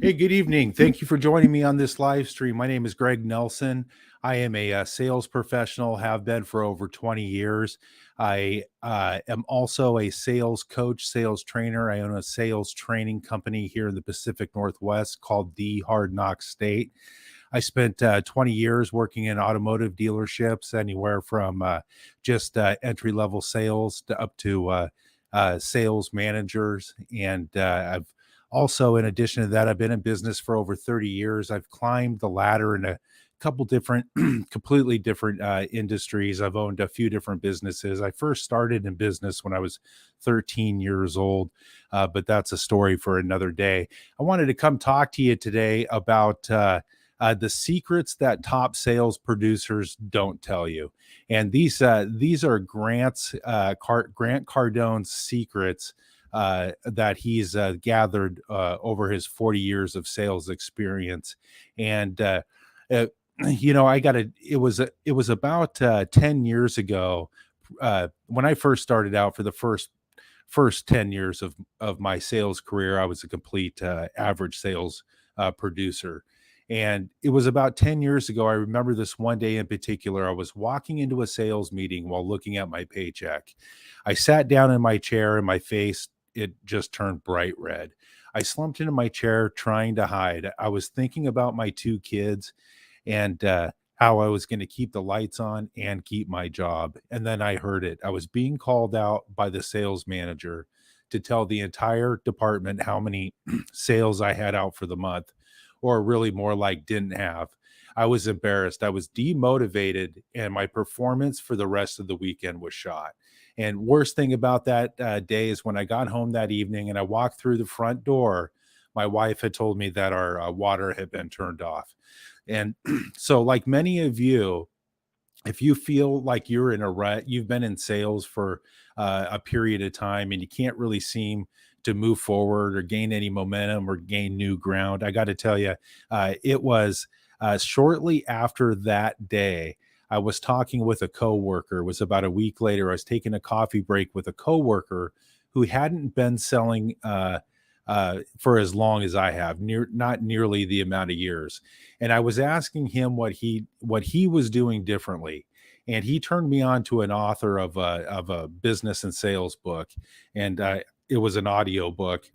Hey, good evening. Thank you for joining me on this live stream. My name is Greg Nelson. I am a sales professional, have been for over 20 years. I am also a sales coach, sales trainer. I own a sales training company here in the Pacific Northwest called The Hard Knock State. I spent 20 years working in automotive dealerships, anywhere from just entry level sales to up to sales managers. And I've also, in addition to that, I've been in business for over 30 years. I've climbed the ladder in a couple different, completely different industries. I've owned a few different businesses. I first started in business when I was 13 years old, but that's a story for another day. I wanted to come talk to you today about the secrets that top sales producers don't tell you. And these are Grant Cardone's secrets that he's gathered over his 40 years of sales experience. And uh, it was about 10 years ago when I first started out. For the first 10 years of my sales career, I was a complete average sales producer. And it was about 10 years ago. I remember this one day in particular. I was walking into a sales meeting while looking at my paycheck. I sat down in my chair and my face, it just turned bright red. I slumped into my chair trying to hide. I was thinking about my two kids and how I was going to keep the lights on and keep my job. And then I heard it. I was being called out by the sales manager to tell the entire department how many sales I had out for the month, or really more like didn't have. I was embarrassed. I was demotivated, and my performance for the rest of the weekend was shot. And worst thing about that day is when I got home that evening and I walked through the front door, my wife had told me that our water had been turned off. And so, like many of you, if you feel like you're in a rut, you've been in sales for a period of time and you can't really seem to move forward or gain any momentum or gain new ground, I got to tell you, it was shortly after that day. I was talking with a coworker. It was about a week later. I was taking a coffee break with a coworker who hadn't been selling for as long as I have, not nearly the amount of years. And I was asking him what he was doing differently, and he turned me on to an author of a business and sales book, and it was an audio book.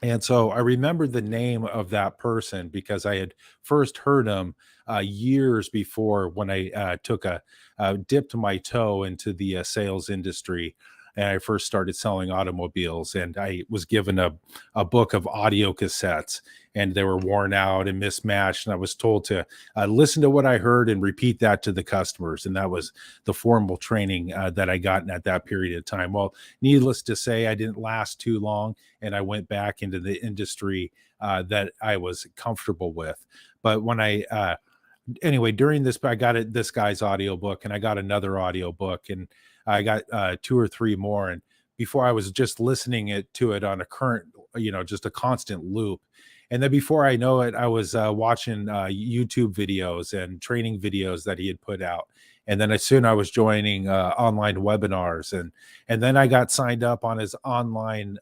And so I remembered the name of that person because I had first heard him years before, when I dipped my toe into the sales industry. And I first started selling automobiles, and I was given a book of audio cassettes, and they were worn out and mismatched. And I was told to listen to what I heard and repeat that to the customers. And that was the formal training that I got at that period of time. Well, needless to say, I didn't last too long, and I went back into the industry that I was comfortable with. But when anyway, during this, I got this guy's audiobook, and I got another audiobook, and I got two or three more. And before, I was just listening to it on a current, just a constant loop. And then before I know it, I was watching YouTube videos and training videos that he had put out. And then as soon I was joining online webinars, and then I got signed up on his online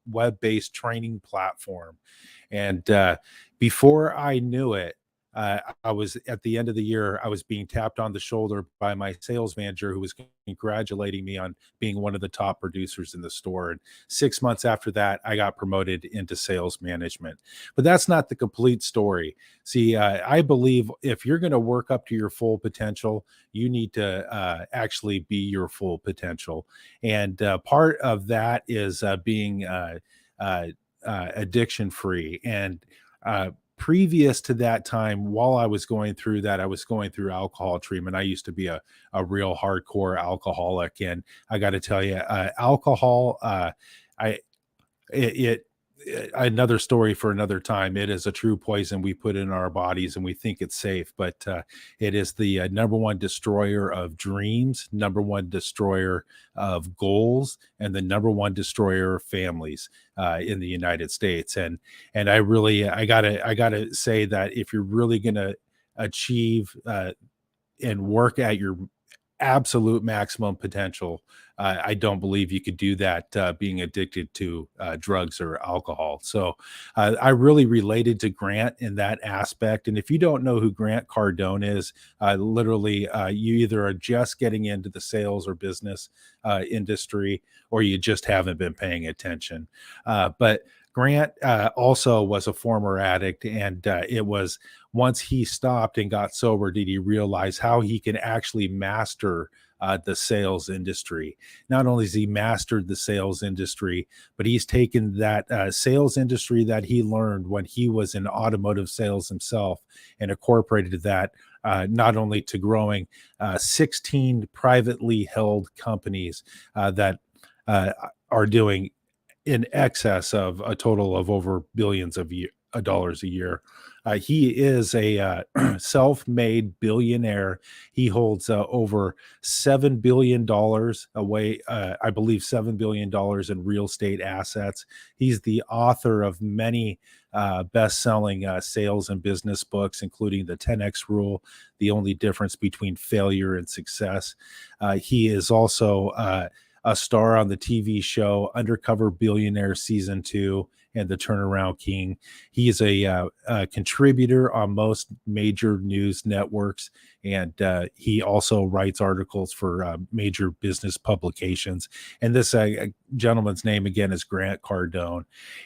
web-based training platform. And before I knew it, I was, at the end of the year, I was being tapped on the shoulder by my sales manager, who was congratulating me on being one of the top producers in the store. And 6 months after that, I got promoted into sales management. But that's not the complete story. See, I believe if you're going to work up to your full potential, you need to actually be your full potential. And part of that is being addiction free. And previous to that time, while I was going through that, I was going through alcohol treatment. I used to be a real hardcore alcoholic. And I got to tell you, alcohol, I, it, another story for another time. It is a true poison we put in our bodies, and we think it's safe, but it is the number one destroyer of dreams, number one destroyer of goals, and the number one destroyer of families in the United States. And I gotta say that if you're really gonna achieve and work at your absolute maximum potential. I don't believe you could do that being addicted to drugs or alcohol. So I really related to Grant in that aspect. And if you don't know who Grant Cardone is, literally, you either are just getting into the sales or business industry, or you just haven't been paying attention. But Grant also was a former addict, and it was once he stopped and got sober, did he realize how he can actually master the sales industry. Not only has he mastered the sales industry, but he's taken that sales industry that he learned when he was in automotive sales himself and incorporated that not only to growing 16 privately held companies that uh, are doing in excess of a total of over billions of dollars a year. He is a self-made billionaire. He holds over $7 billion away, I believe $7 billion in real estate assets. He's the author of many best-selling sales and business books, including the 10X Rule, The Only Difference Between Failure and Success. He is also a star on the TV show Undercover Billionaire Season 2 and The Turnaround King. He is a contributor on most major news networks, and he also writes articles for major business publications. And this gentleman's name, again, is Grant Cardone.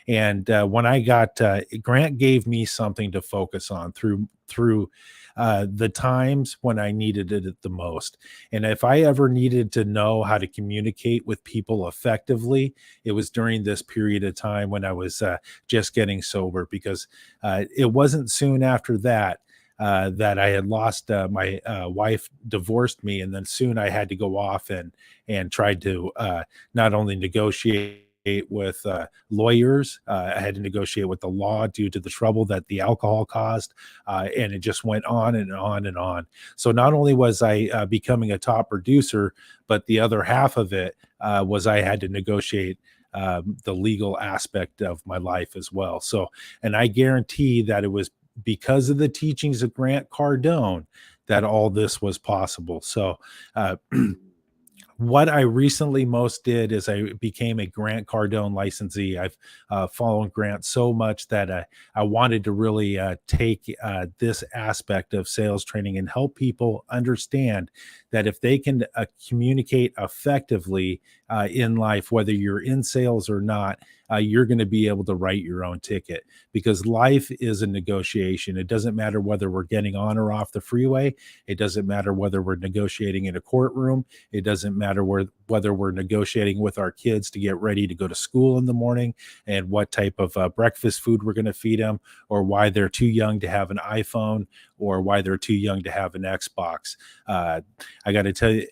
And when I got Grant gave me something to focus on through the times when I needed it the most. And if I ever needed to know how to communicate with people effectively, it was during this period of time when I was just getting sober, because it wasn't soon after that. That I had lost my wife, divorced me, and then soon I had to go off and tried to not only negotiate with lawyers. I had to negotiate with the law due to the trouble that the alcohol caused, and it just went on and on and on. So not only was I becoming a top producer, but the other half of it was I had to negotiate the legal aspect of my life as well. So, and I guarantee that it was because of the teachings of Grant Cardone that all this was possible. So, what I recently most did is I became a Grant Cardone licensee. I've followed Grant so much that I wanted to really take this aspect of sales training and help people understand that if they can communicate effectively in life, whether you're in sales or not, you're going to be able to write your own ticket, because life is a negotiation. It doesn't matter whether we're getting on or off the freeway. It doesn't matter whether we're negotiating in a courtroom. It doesn't matter whether we're negotiating with our kids to get ready to go to school in the morning and what type of breakfast food we're going to feed them, or why they're too young to have an iPhone, or why they're too young to have an Xbox. I got to tell you,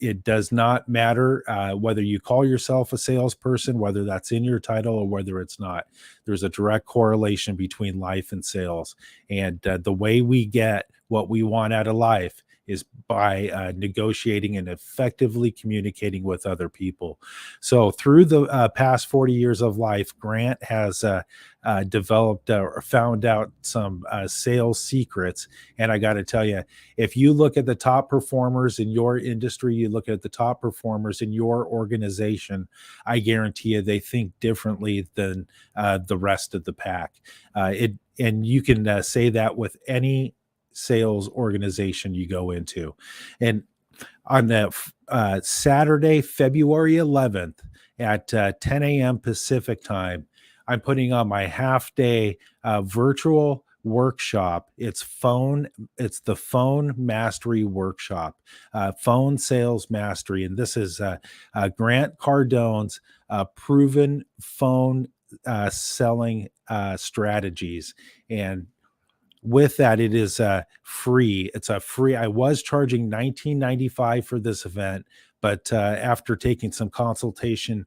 it does not matter whether you call yourself a salesperson, whether that's in your title or whether it's not. There's a direct correlation between life and sales. And the way we get what we want out of life is by negotiating and effectively communicating with other people. So through the past 40 years of life, Grant has developed or found out some sales secrets. And I got to tell you, if you look at the top performers in your industry, you look at the top performers in your organization, I guarantee you they think differently than the rest of the pack. And you can say that with any sales organization you go into. And on that Saturday, February 11th at 10 a.m. Pacific time, I'm putting on my half day virtual workshop. It's the phone mastery workshop, phone sales mastery. And this is Grant Cardone's proven phone selling strategies. And with that, it is free. It's a free. I was charging $19.95 for this event, but after taking some consultation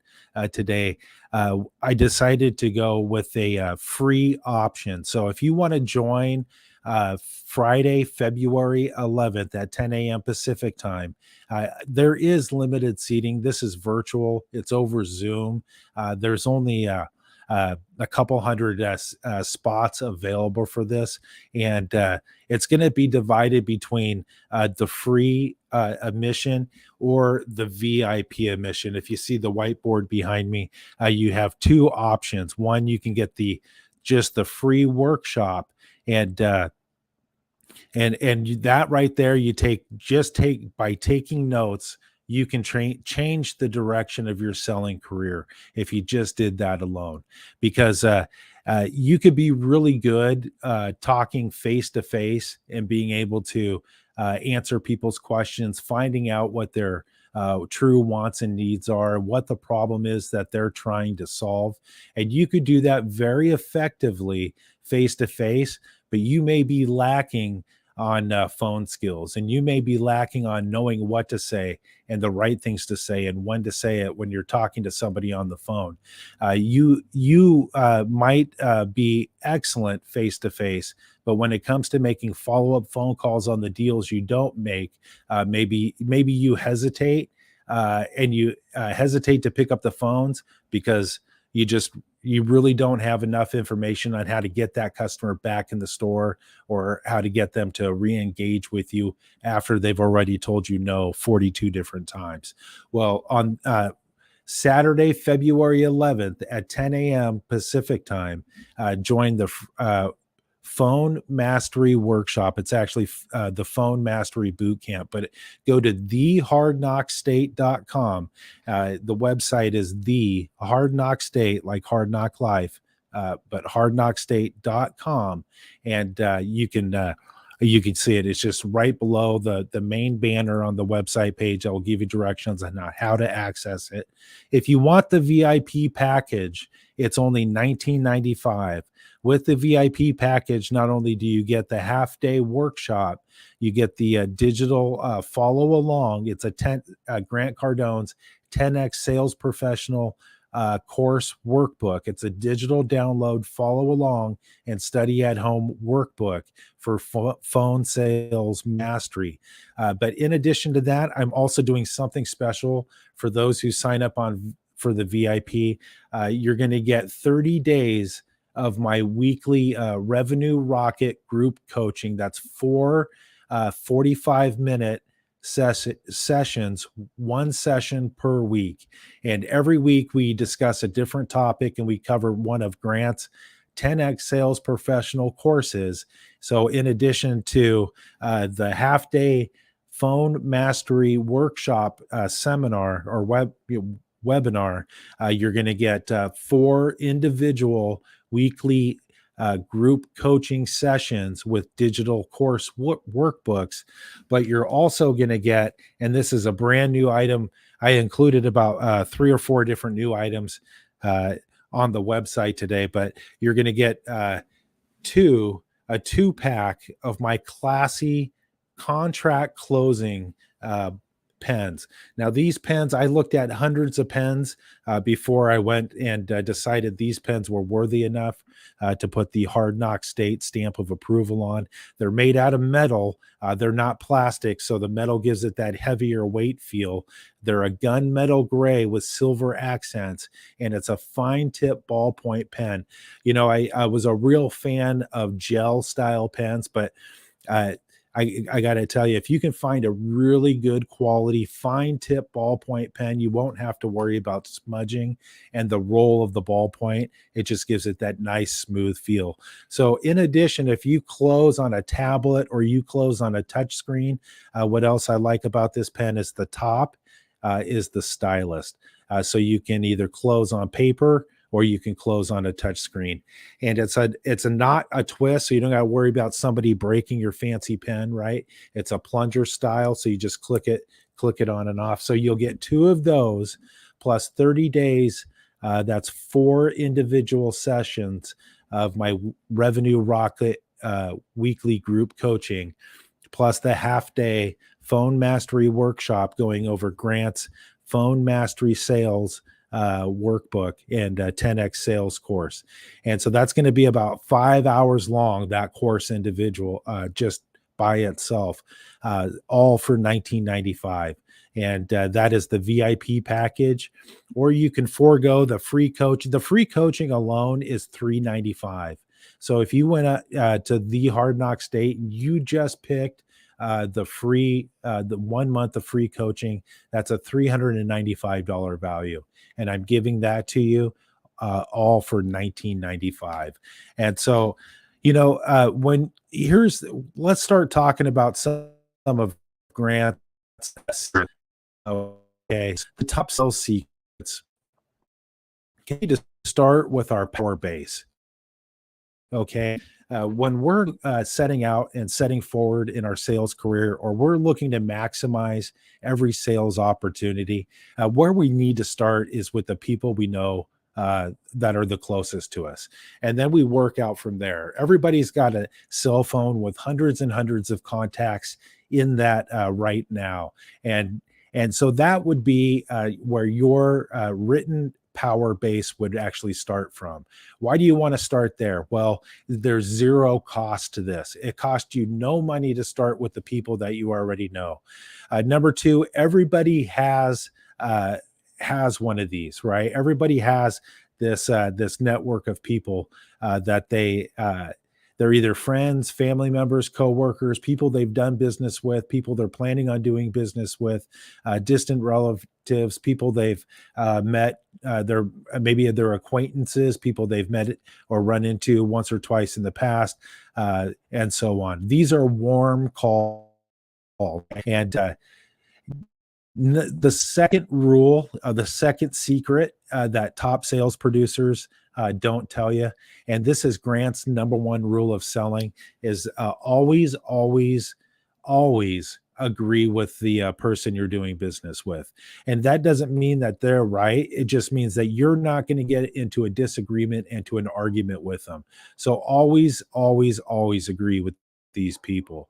today, I decided to go with a free option. So if you want to join Friday, February 11th at 10 a.m. Pacific time, there is limited seating. This is virtual. It's over Zoom. There's only a couple hundred spots available for this, and it's going to be divided between the free admission or the VIP admission. If you see the whiteboard behind me, you have two options. One, you can get just the free workshop, and that right there, you take by taking notes, you can change the direction of your selling career if you just did that alone. Because you could be really good talking face to face and being able to answer people's questions, finding out what their true wants and needs are, what the problem is that they're trying to solve. And you could do that very effectively face to face, but you may be lacking on phone skills, and you may be lacking on knowing what to say and the right things to say and when to say it when you're talking to somebody on the phone. You might be excellent face to face, but when it comes to making follow-up phone calls on the deals you don't make, maybe you hesitate, and you hesitate to pick up the phones because you really don't have enough information on how to get that customer back in the store, or how to get them to re-engage with you after they've already told you no 42 different times. Well, on Saturday, February 11th at 10 a.m. Pacific time, join the Phone Mastery Workshop. It's actually the Phone Mastery Boot Camp, but go to thehardknockstate.com. The website is the Hard Knock State, like Hard Knock Life, but hardknockstate.com. And you can see it. It's just right below the main banner on the website page. I will give you directions on how to access it. If you want the VIP package, it's only $19.95. With the VIP package, not only do you get the half-day workshop, you get the digital follow along. It's Grant Cardone's 10X Sales Professional course workbook. It's a digital download, follow along, and study at home workbook for phone sales mastery. But in addition to that, I'm also doing something special for those who sign up for the VIP. You're going to get 30 days of my weekly Revenue Rocket group coaching. That's 4 45-minute sessions, one session per week. And every week we discuss a different topic, and we cover one of Grant's 10X Sales Professional courses. So in addition to the half-day Phone Mastery Workshop seminar or webinar, you're going to get 4 individual weekly group coaching sessions with digital course workbooks. But you're also going to get, and this is a brand new item, I included about 3 or 4 different new items on the website today, but you're going to get a 2-pack of my classy contract closing pens. Now, these pens, I looked at hundreds of pens before I went and decided these pens were worthy enough to put the Hard Knock State stamp of approval on. They're made out of metal. They're not plastic, so the metal gives it that heavier weight feel. They're a gunmetal gray with silver accents, and it's a fine tip ballpoint pen. You know, I was a real fan of gel style pens, but I got to tell you, if you can find a really good quality fine tip ballpoint pen, you won't have to worry about smudging and the roll of the ballpoint. It just gives it that nice smooth feel. So in addition, if you close on a tablet or you close on a touch screen, what else I like about this pen is the top is the stylus. So you can either close on paper or you can close on a touch screen. And it's not a twist, so you don't got to worry about somebody breaking your fancy pen, right? It's a plunger style, so you just click it on and off. So you'll get 2 of those plus 30 days. That's 4 individual sessions of my Revenue Rocket weekly group coaching, plus the half-day Phone Mastery Workshop going over Grant's Phone Mastery Sales workbook and 10X sales course. And so that's going to be about 5 hours long, that course individual, just by itself, all for 1995. And that is the VIP package, or you can forego the free coach. The free coaching alone is 395. So if you went to the Hard Knock State and you just picked the 1 month of free coaching, that's a $395 value, and I'm giving that to you all for 1995. And so, when here's let's start talking about some of Grant's. Okay, the top sales secrets. Okay, to start with our power base. Okay, when we're setting out and setting forward in our sales career, or we're looking to maximize every sales opportunity, where we need to start is with the people we know that are the closest to us. And then we work out from there. Everybody's got a cell phone with hundreds and hundreds of contacts in that right now. And so that would be where your written power base would actually start from. Why do you want to start there? Well, there's zero cost to this. It costs you no money to start with the people that you already know. Number two, everybody has one of these, right? Everybody has this network of people that they're either friends, family members, coworkers, people they've done business with, people they're planning on doing business with, distant relatives, people they've met, they're maybe their acquaintances, people they've met or run into once or twice in the past, and so on. These are warm calls, and the second rule, the second secret that top sales producers don't tell you, and this is Grant's number one rule of selling, is always, always, always agree with the person you're doing business with. And that doesn't mean that they're right. It just means that you're not going to get into a disagreement and to an argument with them. So always, always, always agree with these people.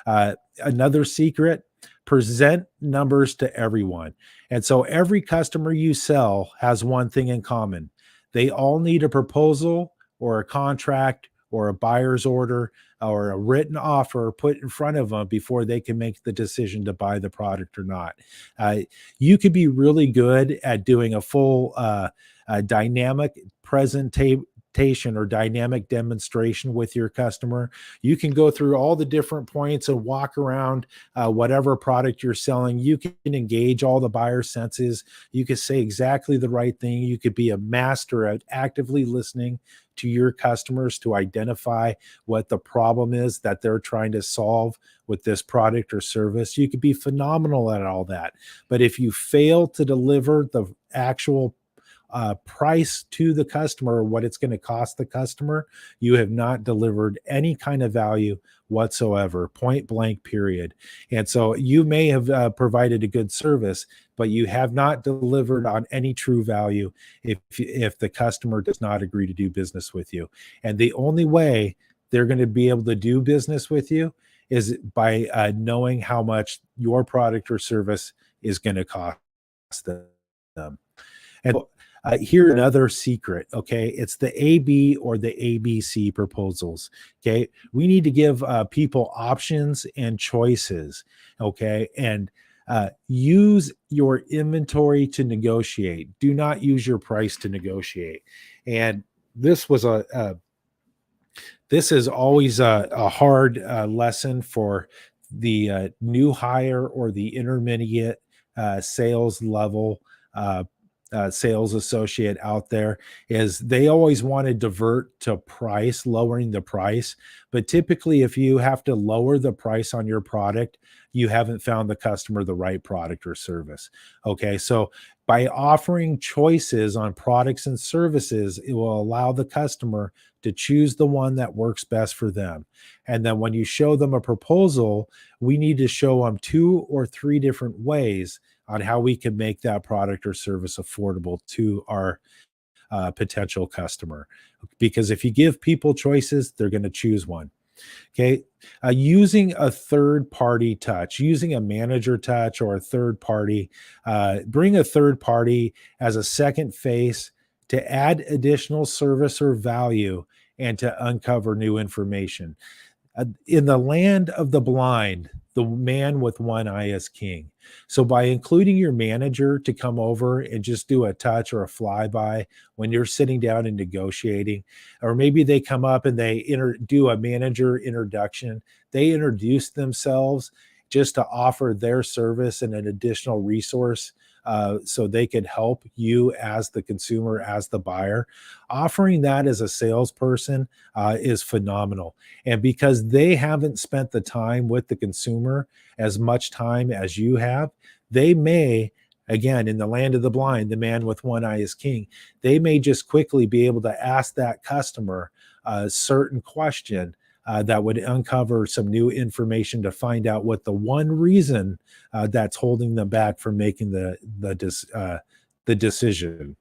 Another secret, present numbers to everyone. And so every customer you sell has one thing in common. They all need a proposal or a contract or a buyer's order or a written offer put in front of them before they can make the decision to buy the product or not. You could be really good at doing a full dynamic presentation or dynamic demonstration with your customer. You can go through all the different points and walk around whatever product you're selling. You can engage all the buyer senses. You can say exactly the right thing. You could be a master at actively listening to your customers to identify what the problem is that they're trying to solve with this product or service. You could be phenomenal at all that. But if you fail to deliver the actual price to the customer, what it's going to cost the customer, you have not delivered any kind of value whatsoever, point blank, period. And so you may have provided a good service, but you have not delivered on any true value if the customer does not agree to do business with you. And the only way they're going to be able to do business with you is by knowing how much your product or service is going to cost them. And here another secret, okay? It's the AB or the ABC proposals, okay? We need to give people options and choices, okay? And use your inventory to negotiate. Do not use your price to negotiate. And this was this is always a hard lesson for the new hire or the intermediate sales level sales associate out there, is they always want to divert to price, lowering the price. But typically, if you have to lower the price on your product, you haven't found the customer the right product or service. Okay, so by offering choices on products and services, it will allow the customer to choose the one that works best for them. And then when you show them a proposal, we need to show them 2 or 3 different ways on how we can make that product or service affordable to our potential customer. Because if you give people choices, they're going to choose one. Okay. Using a third party touch, using a manager touch or a third party, bring a third party as a second face to add additional service or value and to uncover new information. In the land of the blind, the man with one eye is king. So by including your manager to come over and just do a touch or a flyby when you're sitting down and negotiating, or maybe they come up and they do a manager introduction, they introduce themselves just to offer their service and an additional resource, so they could help you as the consumer, as the buyer. Offering that as a salesperson is phenomenal. And because they haven't spent the time with the consumer as much time as you have, they may, again, in the land of the blind, the man with one eye is king, they may just quickly be able to ask that customer a certain question that would uncover some new information to find out what the one reason that's holding them back from making the decision.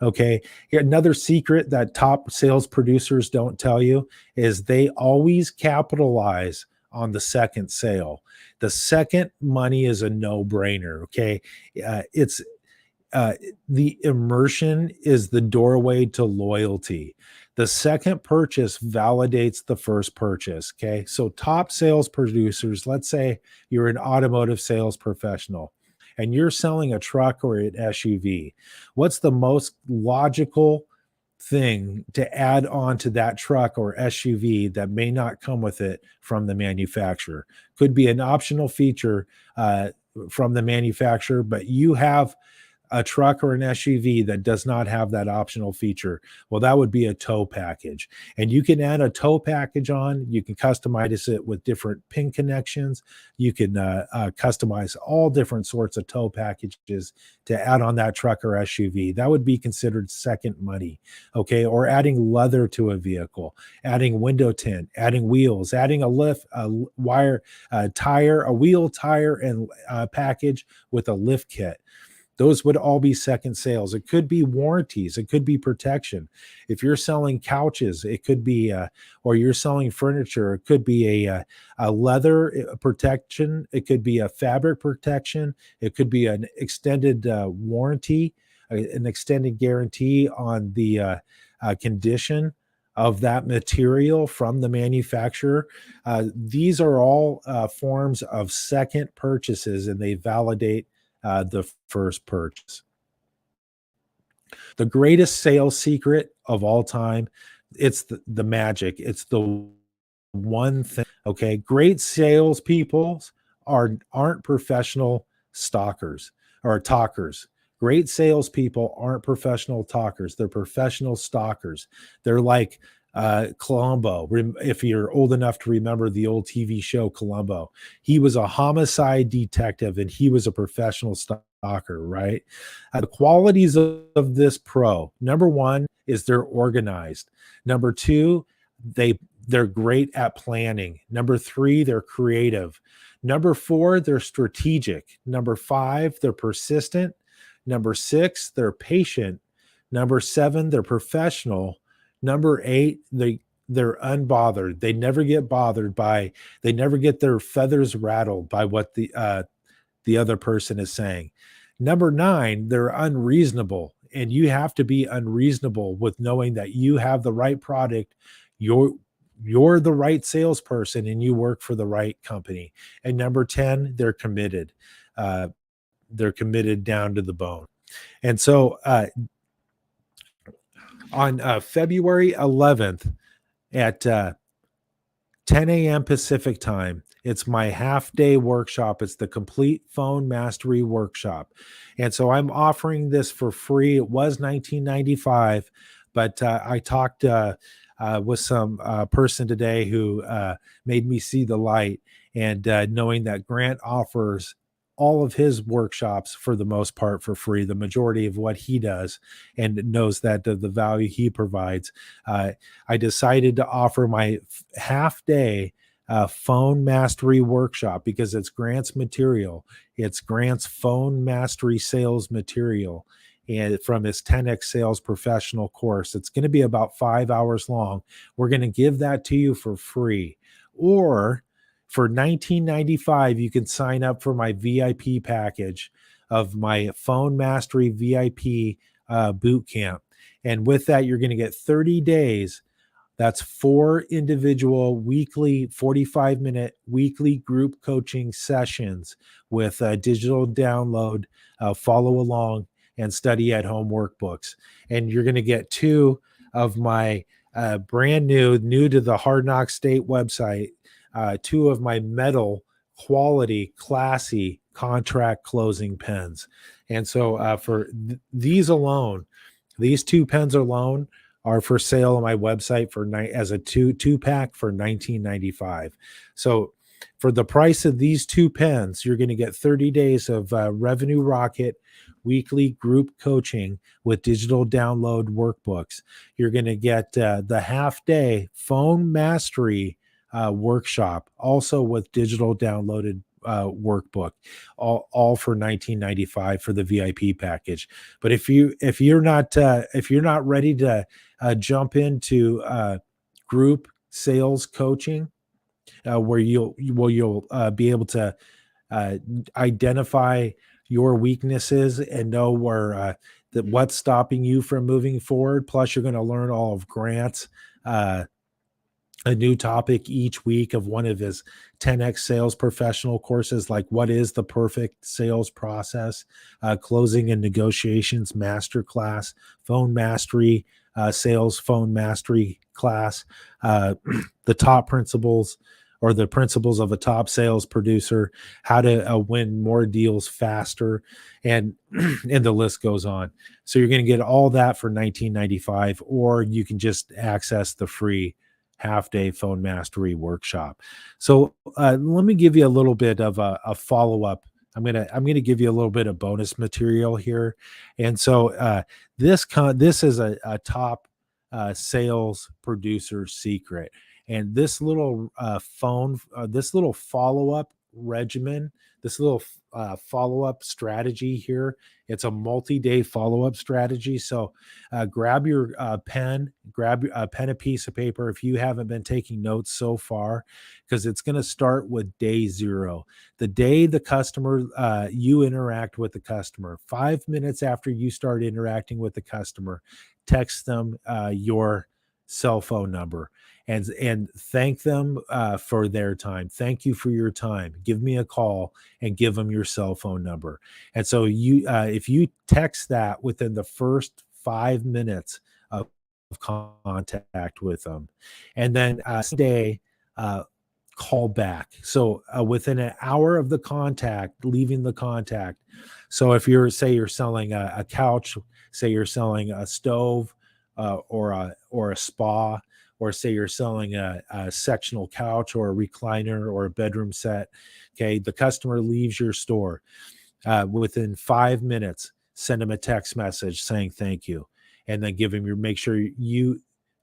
Okay. Here, another secret that top sales producers don't tell you is they always capitalize on the second sale. The second money is a no brainer. Okay. It's the immersion is the doorway to loyalty. The second purchase validates the first purchase. Okay. So, top sales producers, let's say you're an automotive sales professional and you're selling a truck or an SUV. What's the most logical thing to add on to that truck or SUV that may not come with it from the manufacturer? Could be an optional feature from the manufacturer, but you have a truck or an SUV that does not have that optional feature. Well, that would be a tow package. And you can add a tow package on. You can customize it with different pin connections. You can customize all different sorts of tow packages to add on that truck or SUV. That would be considered second money. Okay. Or adding leather to a vehicle, adding window tint, adding wheels, adding a lift, a wire, a tire, a wheel, tire, and package with a lift kit. Those would all be second sales. It could be warranties. It could be protection. If you're selling couches, it could be, or you're selling furniture, it could be a leather protection. It could be a fabric protection. It could be an extended warranty, an extended guarantee on the condition of that material from the manufacturer. These are all forms of second purchases, and they validate the first purchase. The greatest sales secret of all time, it's the magic. It's the one thing. Okay, great salespeople aren't professional stalkers or talkers. Great salespeople aren't professional talkers. They're professional stalkers. They're like Columbo. If you're old enough to remember the old TV show Columbo, he was a homicide detective and he was a professional stalker, right? The qualities of this pro: number one is they're organized. Number two, they're great at planning. Number three, they're creative. Number four, they're strategic. Number five, they're persistent. Number six, they're patient. Number seven, they're professional. Number eight, they're unbothered. They never get bothered by, they never get their feathers rattled by what the other person is saying. Number nine, they're unreasonable. And you have to be unreasonable with knowing that you have the right product. You're the right salesperson and you work for the right company. And number 10, they're committed. They're committed down to the bone. And so on February 11th at 10 a.m. Pacific time, it's my half-day workshop. It's the Complete Phone Mastery Workshop. And so I'm offering this for free. It was $19.95, but I talked with some person today who made me see the light, and knowing that Grant offers all of his workshops for the most part for free, the majority of what he does, and knows that the value he provides, I decided to offer my half day phone mastery workshop because it's Grant's material. It's Grant's phone mastery sales material, and from his 10x sales professional course. It's going to be about 5 hours long. We're going to give that to you for free. Or for $19.95, you can sign up for my VIP package of my Phone Mastery VIP boot camp. And with that, you're going to get 30 days That's 4 individual weekly 45-minute weekly group coaching sessions with a digital download, follow along, and study at home workbooks. And you're going to get 2 of my brand new to the Hard Knock State website, 2 of my metal quality, classy contract closing pens. And so for these alone, these 2 pens alone are for sale on my website for as a two pack for $19.95. So for the price of these 2 pens, you're going to get 30 days of Revenue Rocket weekly group coaching with digital download workbooks. You're going to get the half day phone mastery workshop, also with digital downloaded workbook, all for $19.95 for the VIP package. But if you're not ready to jump into group sales coaching, where you'll be able to identify your weaknesses and know where what's stopping you from moving forward. Plus, you're going to learn all of Grant's a new topic each week of one of his 10x sales professional courses, like what is the perfect sales process, closing and negotiations masterclass, phone mastery, sales phone mastery class, the top principles or the principles of a top sales producer, how to win more deals faster, and and the list goes on. So you're going to get all that for $19.95, or you can just access the free half-day phone mastery workshop. So let me give you a little bit of a follow-up. I'm gonna give you a little bit of bonus material here, and so this is a top sales producer secret, and this little this little follow-up regimen, this little follow-up strategy here. It's a multi-day follow-up strategy. So grab your grab a pen, a piece of paper if you haven't been taking notes so far, because it's going to start with day 0, the day the customer you interact with the customer. 5 minutes after you start interacting with the customer, text them your cell phone number and thank them for their time. Thank you for your time. Give me a call and give them your cell phone number. And so if you text that within the first 5 minutes of contact with them, and then day call back. So within an hour of the contact, leaving the contact. So if you're selling a couch, say you're selling a stove or a spa, or say you're selling a sectional couch or a recliner or a bedroom set. Okay, the customer leaves your store. Within 5 minutes, send them a text message saying thank you, and then make sure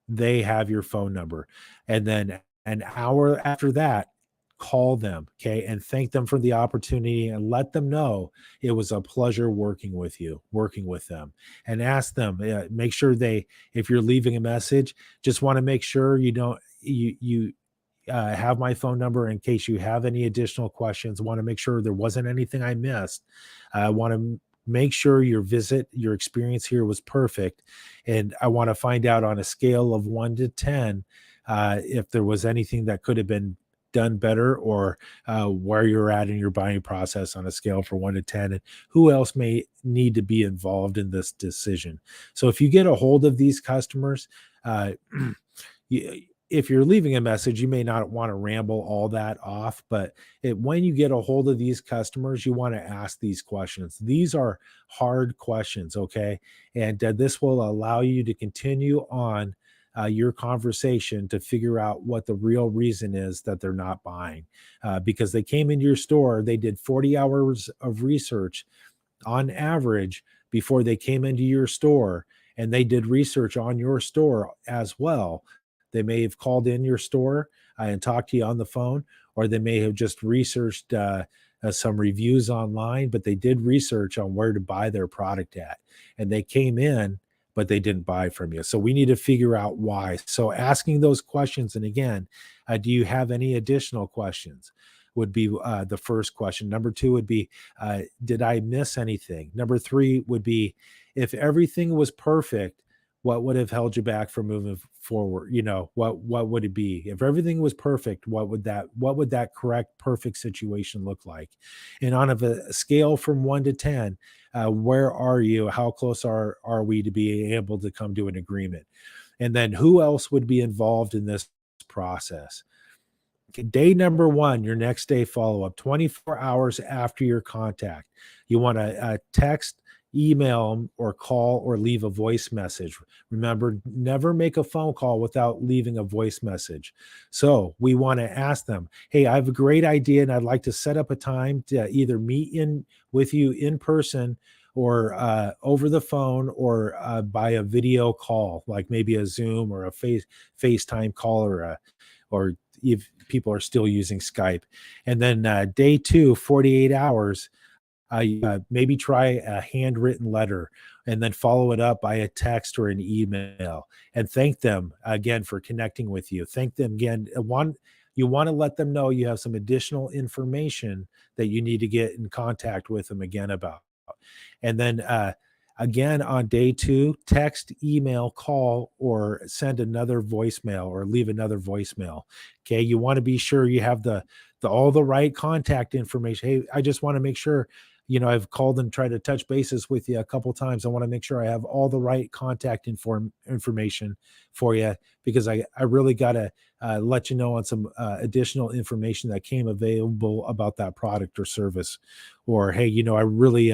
they have your phone number, and then an hour after that, call them, okay, and thank them for the opportunity, and let them know it was a pleasure working with them, and ask them, make sure if you're leaving a message, just want to make sure you have my phone number in case you have any additional questions. Want to make sure there wasn't anything I missed. I want to make sure your experience here was perfect, and I want to find out on a scale of 1 to 10 if there was anything that could have been done better, or where you're at in your buying process on a scale from 1 to 10, and who else may need to be involved in this decision. So if you get a hold of these customers, if you're leaving a message, you may not want to ramble all that off, but when you get a hold of these customers, you want to ask these questions. These are hard questions, okay? And this will allow you to continue on your conversation to figure out what the real reason is that they're not buying. Because they came into your store, they did 40 hours of research on average before they came into your store, and they did research on your store as well. They may have called in your store and talked to you on the phone, or they may have just researched some reviews online, but they did research on where to buy their product at. And they came in, but they didn't buy from you. So we need to figure out why. So asking those questions, and again, do you have any additional questions? Would be the first question. Number 2 would be, did I miss anything? Number 3 would be, if everything was perfect, what would have held you back from moving forward? What would it be? If everything was perfect, what would that correct perfect situation look like? And on a scale from 1 to 10, where are you? How close are we to being able to come to an agreement? And then who else would be involved in this process? Okay, day number one, your next day follow up, 24 hours after your contact. You want to text, email 'em, or call or leave a voice message. Remember, never make a phone call without leaving a voice message. So we want to ask them, hey, I have a great idea and I'd like to set up a time to either meet in with you in person or over the phone or by a video call, like maybe a Zoom or a FaceTime call or if people are still using Skype. And then day two, 48 hours, maybe try a handwritten letter and then follow it up by a text or an email and thank them again for connecting with you. Thank them again. You want to let them know you have some additional information that you need to get in contact with them again about. And then again on day two, text, email, call, or send another voicemail or leave another voicemail. Okay, you want to be sure you have the all the right contact information. Hey, I just want to make sure, I've called and tried to touch bases with you a couple times. I want to make sure I have all the right contact information for you because I really got to let you know on some additional information that came available about that product or service. Or, hey, I really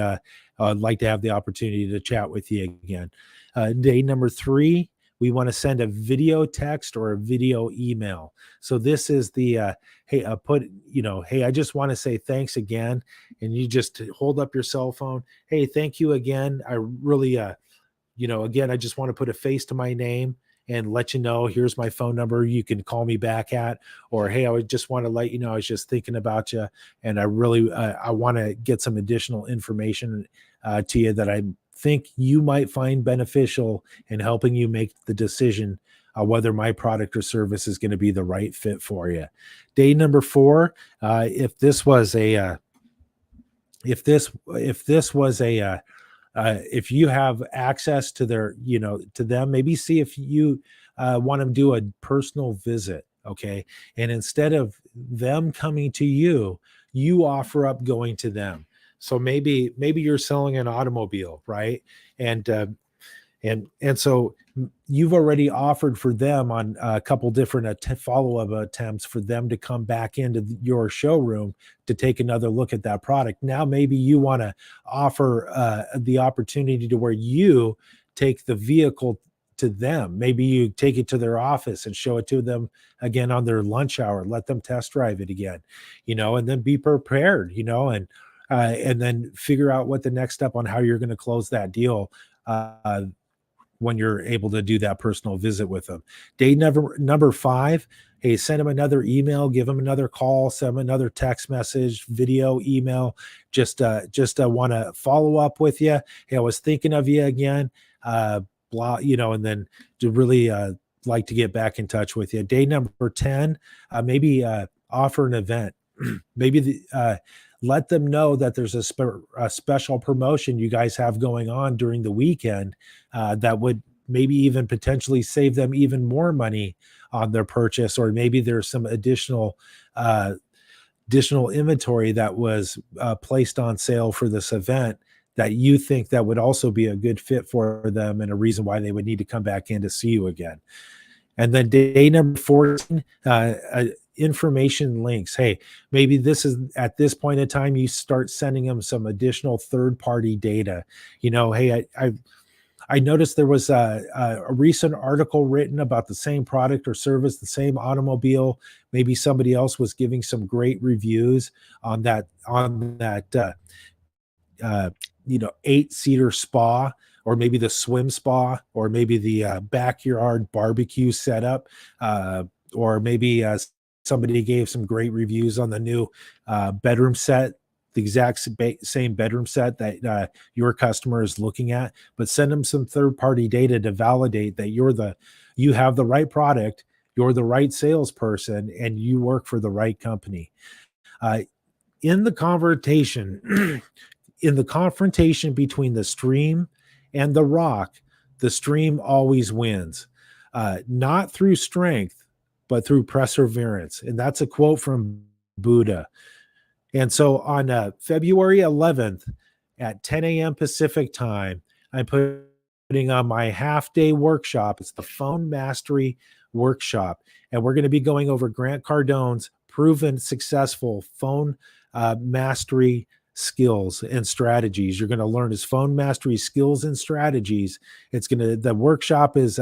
like to have the opportunity to chat with you again. Day number three, we want to send a video text or a video email. So this is the hey, hey, I just want to say thanks again, and you just hold up your cell phone. Hey, thank you again. I really, again, I just want to put a face to my name and let you know here's my phone number you can call me back at. Or, hey, I would just want to let you know I was just thinking about you, and I really I want to get some additional information to you that I think you might find beneficial in helping you make the decision whether my product or service is going to be the right fit for you. Day number four, if you have access to to them, maybe see if you want to do a personal visit. Okay. And instead of them coming to you, you offer up going to them. So maybe you're selling an automobile, right? And so you've already offered for them on a couple different follow-up attempts for them to come back into your showroom to take another look at that product. Now maybe you want to offer the opportunity to where you take the vehicle to them. Maybe you take it to their office and show it to them again on their lunch hour. Let them test drive it again, and then be prepared, and then figure out what the next step on how you're going to close that deal when you're able to do that personal visit with them. Day number five, hey, send them another email, give them another call, send them another text message, video, email. Just want to follow up with you. Hey, I was thinking of you again. Blah, and then to really like to get back in touch with you. Day number 10, maybe offer an event. Maybe let them know that there's a special promotion you guys have going on during the weekend that would maybe even potentially save them even more money on their purchase, or maybe there's some additional inventory that was placed on sale for this event that you think that would also be a good fit for them and a reason why they would need to come back in to see you again. And then day number 14, information links. Hey, maybe this is at this point in time, you start sending them some additional third-party data. Hey, I noticed there was a recent article written about the same product or service, the same automobile. Maybe somebody else was giving some great reviews on that 8-seater spa, or maybe the swim spa, or maybe the backyard barbecue setup, or maybe somebody gave some great reviews on the new bedroom set, the exact same bedroom set that your customer is looking at. But send them some third-party data to validate that you have the right product, you're the right salesperson, and you work for the right company. In the confrontation between the stream and the rock, the stream always wins, not through strength, but through perseverance. And that's a quote from Buddha. And so on February 11th at 10 a.m. Pacific time, I'm putting on my half day workshop. It's the Phone Mastery Workshop. And we're going to be going over Grant Cardone's proven successful phone mastery skills and strategies. You're going to learn his phone mastery skills and strategies. The workshop is,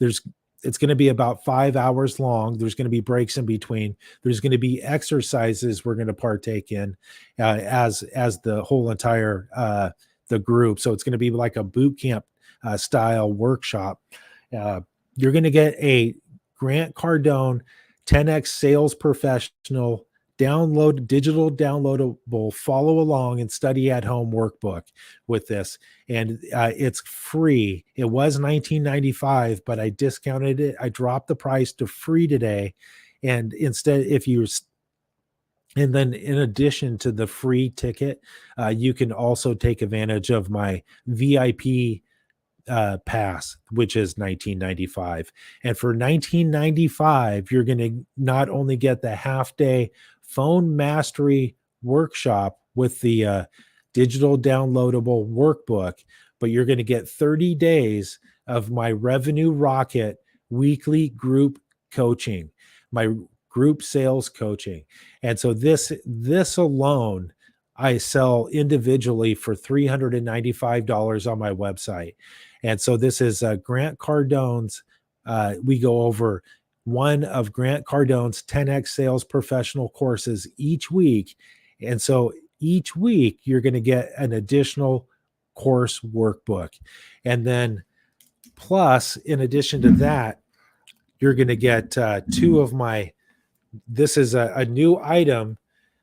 it's going to be about 5 hours long. There's going to be breaks in between. There's going to be exercises we're going to partake in as the whole entire the group. So it's going to be like a boot camp style workshop. You're going to get a Grant Cardone 10x sales professional digital downloadable follow along and study at home workbook with this, and it's free. It was $19.95, but I discounted it. I dropped the price to free today, and instead, and then in addition to the free ticket, you can also take advantage of my VIP pass, which is $19.95. And for $19.95, you're going to not only get the half day phone mastery workshop with the digital downloadable workbook, but you're going to get 30 days of my Revenue Rocket weekly group coaching, my group sales coaching. And so this alone, I sell individually for $395 on my website. And so this is Grant Cardone's, we go over one of Grant Cardone's 10X sales professional courses each week. And so each week you're going to get an additional course workbook. And then plus, in addition to that, you're going to get this is a new item,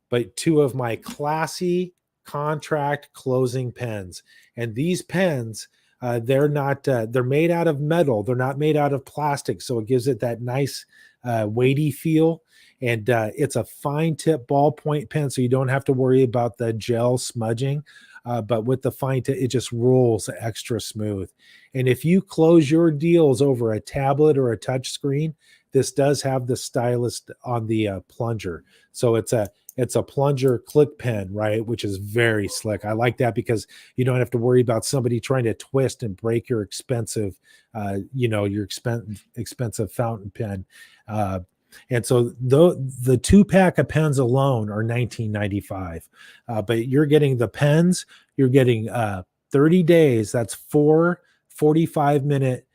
but 2 of my classy contract closing pens. And these pens, they're made out of metal. They're not made out of plastic. So it gives it that nice weighty feel. And it's a fine tip ballpoint pen, so you don't have to worry about the gel smudging. But with the fine tip, it just rolls extra smooth. And if you close your deals over a tablet or a touch screen, this does have the stylus on the plunger. So it's a plunger click pen, right? Which is very slick. I like that because you don't have to worry about somebody trying to twist and break your expensive, expensive fountain pen. And so the 2-pack of pens alone are $19.95. But you're getting the pens, you're getting 30 days. That's 4 45-minute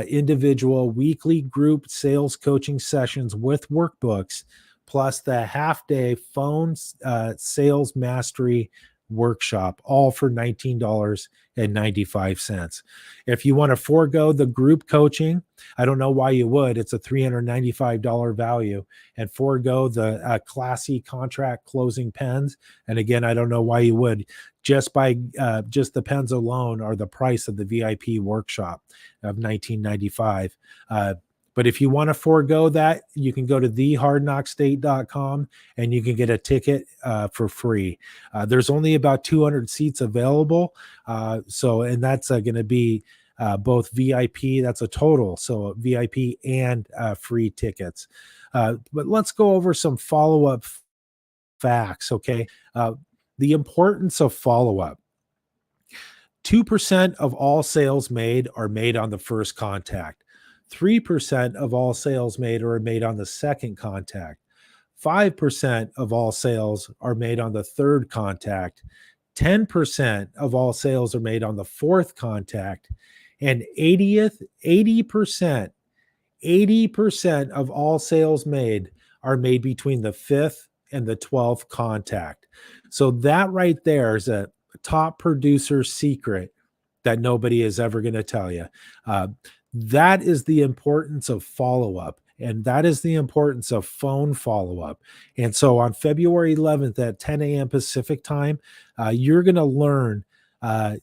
individual weekly group sales coaching sessions with workbooks, plus the half-day phone sales mastery workshop, all for $19.95. If you want to forego the group coaching, I don't know why you would. It's a $395 value, and forego the classy contract closing pens. And again, I don't know why you would. Just the pens alone are the price of the VIP workshop of $19.95. But if you want to forego that, you can go to thehardknockstate.com and you can get a ticket for free. There's only about 200 seats available. And that's going to be both VIP, that's a total. So VIP and free tickets. But let's go over some follow-up facts, okay? The importance of follow-up. 2% of all sales made are made on the first contact. 3% of all sales made are made on the second contact. 5% of all sales are made on the third contact. 10% of all sales are made on the fourth contact. And 80% of all sales made are made between the fifth and the 12th contact. So that right there is a top producer secret that nobody is ever going to tell you. That is the importance of follow-up, and that is the importance of phone follow-up. And so on February 11th at 10 a.m. Pacific time, you're going to learn to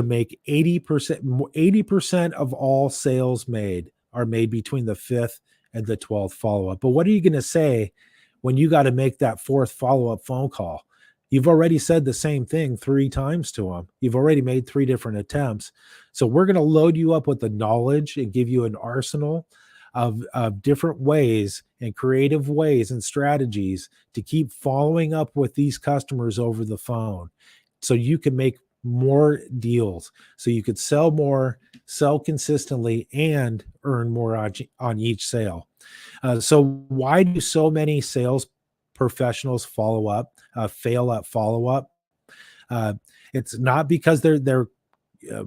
make 80% of all sales made are made between the 5th and the 12th follow-up. But what are you going to say when you got to make that 4th follow-up phone call? You've already said the same thing 3 times to them. You've already made 3 different attempts. So we're going to load you up with the knowledge and give you an arsenal of different ways and creative ways and strategies to keep following up with these customers over the phone so you can make more deals, so you could sell more, sell consistently, and earn more on each sale. So why do so many sales professionals fail at follow up? Uh, it's not because they're uh,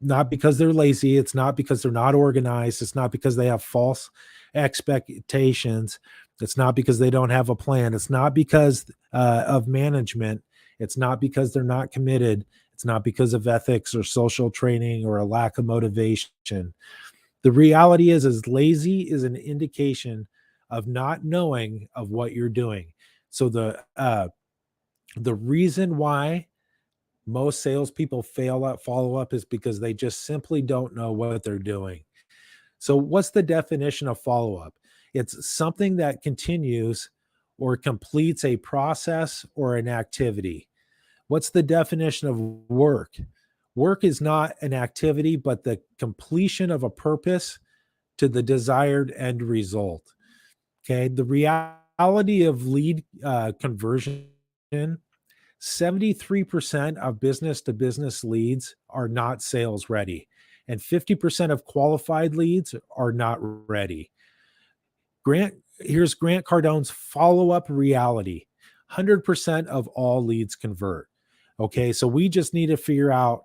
not because they're lazy. It's not because they're not organized. It's not because they have false expectations. It's not because they don't have a plan. It's not because of management. It's not because they're not committed. It's not because of ethics or social training or a lack of motivation. The reality is lazy is an indication of not knowing of what you're doing. So the reason why most salespeople fail at follow up is because they just simply don't know what they're doing. So, what's the definition of follow up? It's something that continues or completes a process or an activity. What's the definition of work? Work is not an activity, but the completion of a purpose to the desired end result. Okay. The reality of lead conversion, 73% of business to business leads are not sales ready, and 50% of qualified leads are not ready. Here's Grant Cardone's follow up reality: 100% of all leads convert. Okay. So we just need to figure out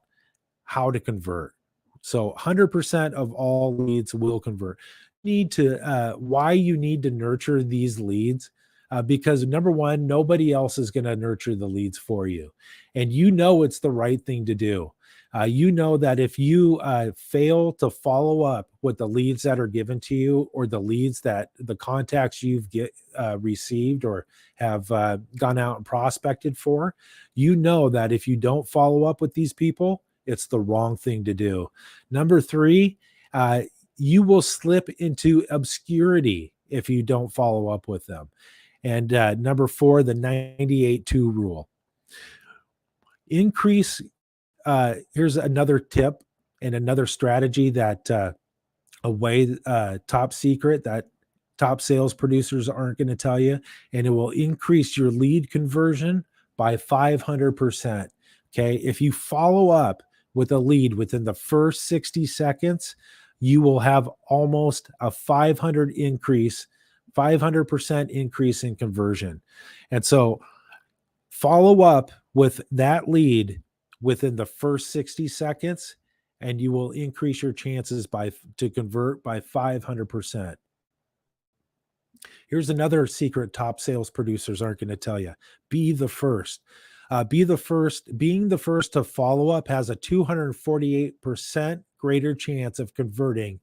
how to convert. So 100% of all leads will convert. Why you need to nurture these leads, because number one, nobody else is going to nurture the leads for you. And you know it's the right thing to do. You know that if you fail to follow up with the leads that are given to you, or the leads that the contacts you've received or have gone out and prospected for, you know that if you don't follow up with these people, it's the wrong thing to do. Number three, you will slip into obscurity if you don't follow up with them. And number four, the 98-2 rule. Here's another tip and another strategy that top secret that top sales producers aren't going to tell you, and it will increase your lead conversion by 500%. Okay. If you follow up with a lead within the first 60 seconds, you will have almost a 500% increase in conversion. And so follow up with that lead within the first 60 seconds, and you will increase your chances to convert by 500%. Here's another secret top sales producers aren't going to tell you: be the first. Being the first to follow up has a 248% greater chance of converting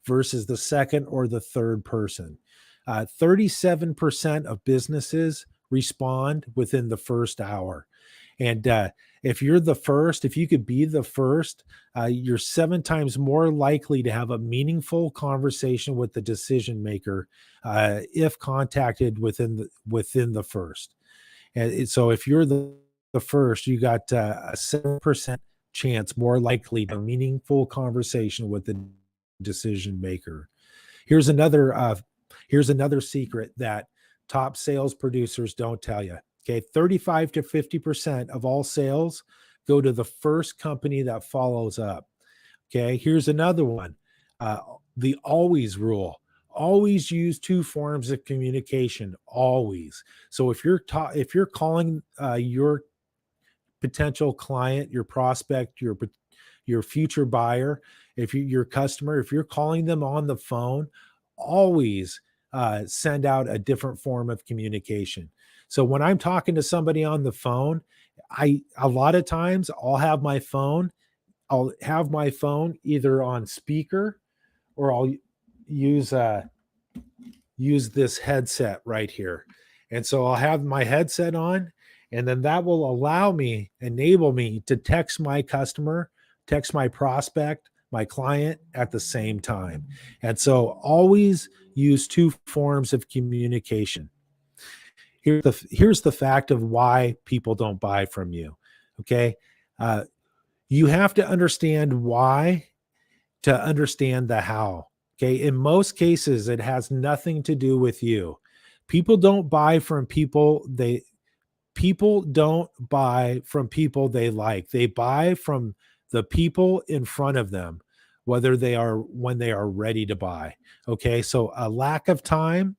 versus the second or the third person. 37% of businesses respond within the first hour. And if you could be the first, you're 7 times more likely to have a meaningful conversation with the decision maker if contacted within the first. And so if you're the first, you got a 7% chance more likely to have a meaningful conversation with the decision maker. Here's another secret that top sales producers don't tell you. Okay, 35 to 50% of all sales go to the first company that follows up. Okay, here's another one. The always rule. Always use 2 forms of communication. Always. So if you're calling your potential client, your prospect, your future buyer, your customer, if you're calling them on the phone, always send out a different form of communication. So when I'm talking to somebody on the phone, a lot of times I'll have my phone either on speaker, or I'll use this headset right here. And so I'll have my headset on, and then that will enable me to text my customer, text my prospect, my client at the same time. And so always use 2 forms of communication. Here's the fact of why people don't buy from you. Okay. You have to understand why to understand the how. Okay. In most cases, it has nothing to do with you. People don't buy from people don't buy from people they like. They buy from the people in front of them, when they are ready to buy. Okay. So a lack of time,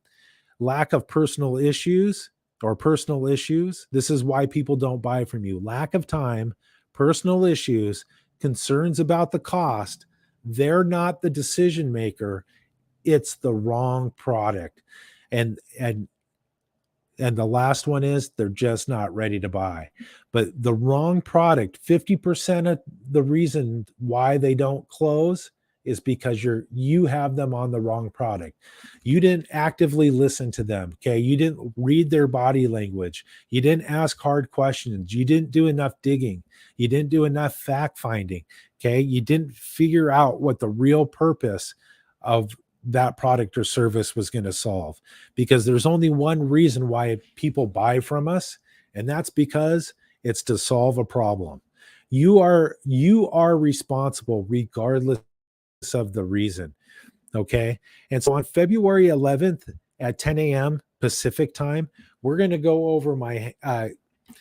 lack of personal issues. This is why people don't buy from you. Lack of time, personal issues, concerns about the cost. They're not the decision maker. It's the wrong product. And the last one is they're just not ready to buy. But the wrong product, 50% of the reason why they don't close is because you have them on the wrong product. You didn't actively listen to them. Okay. You didn't read their body language. You didn't ask hard questions. You didn't do enough digging. You didn't do enough fact finding. Okay. You didn't figure out what the real purpose of that product or service was going to solve, because there's only one reason why people buy from us, and that's because it's to solve a problem. You are responsible regardless of the reason. Okay. And so on February 11th at 10 a.m. Pacific time, we're going to go over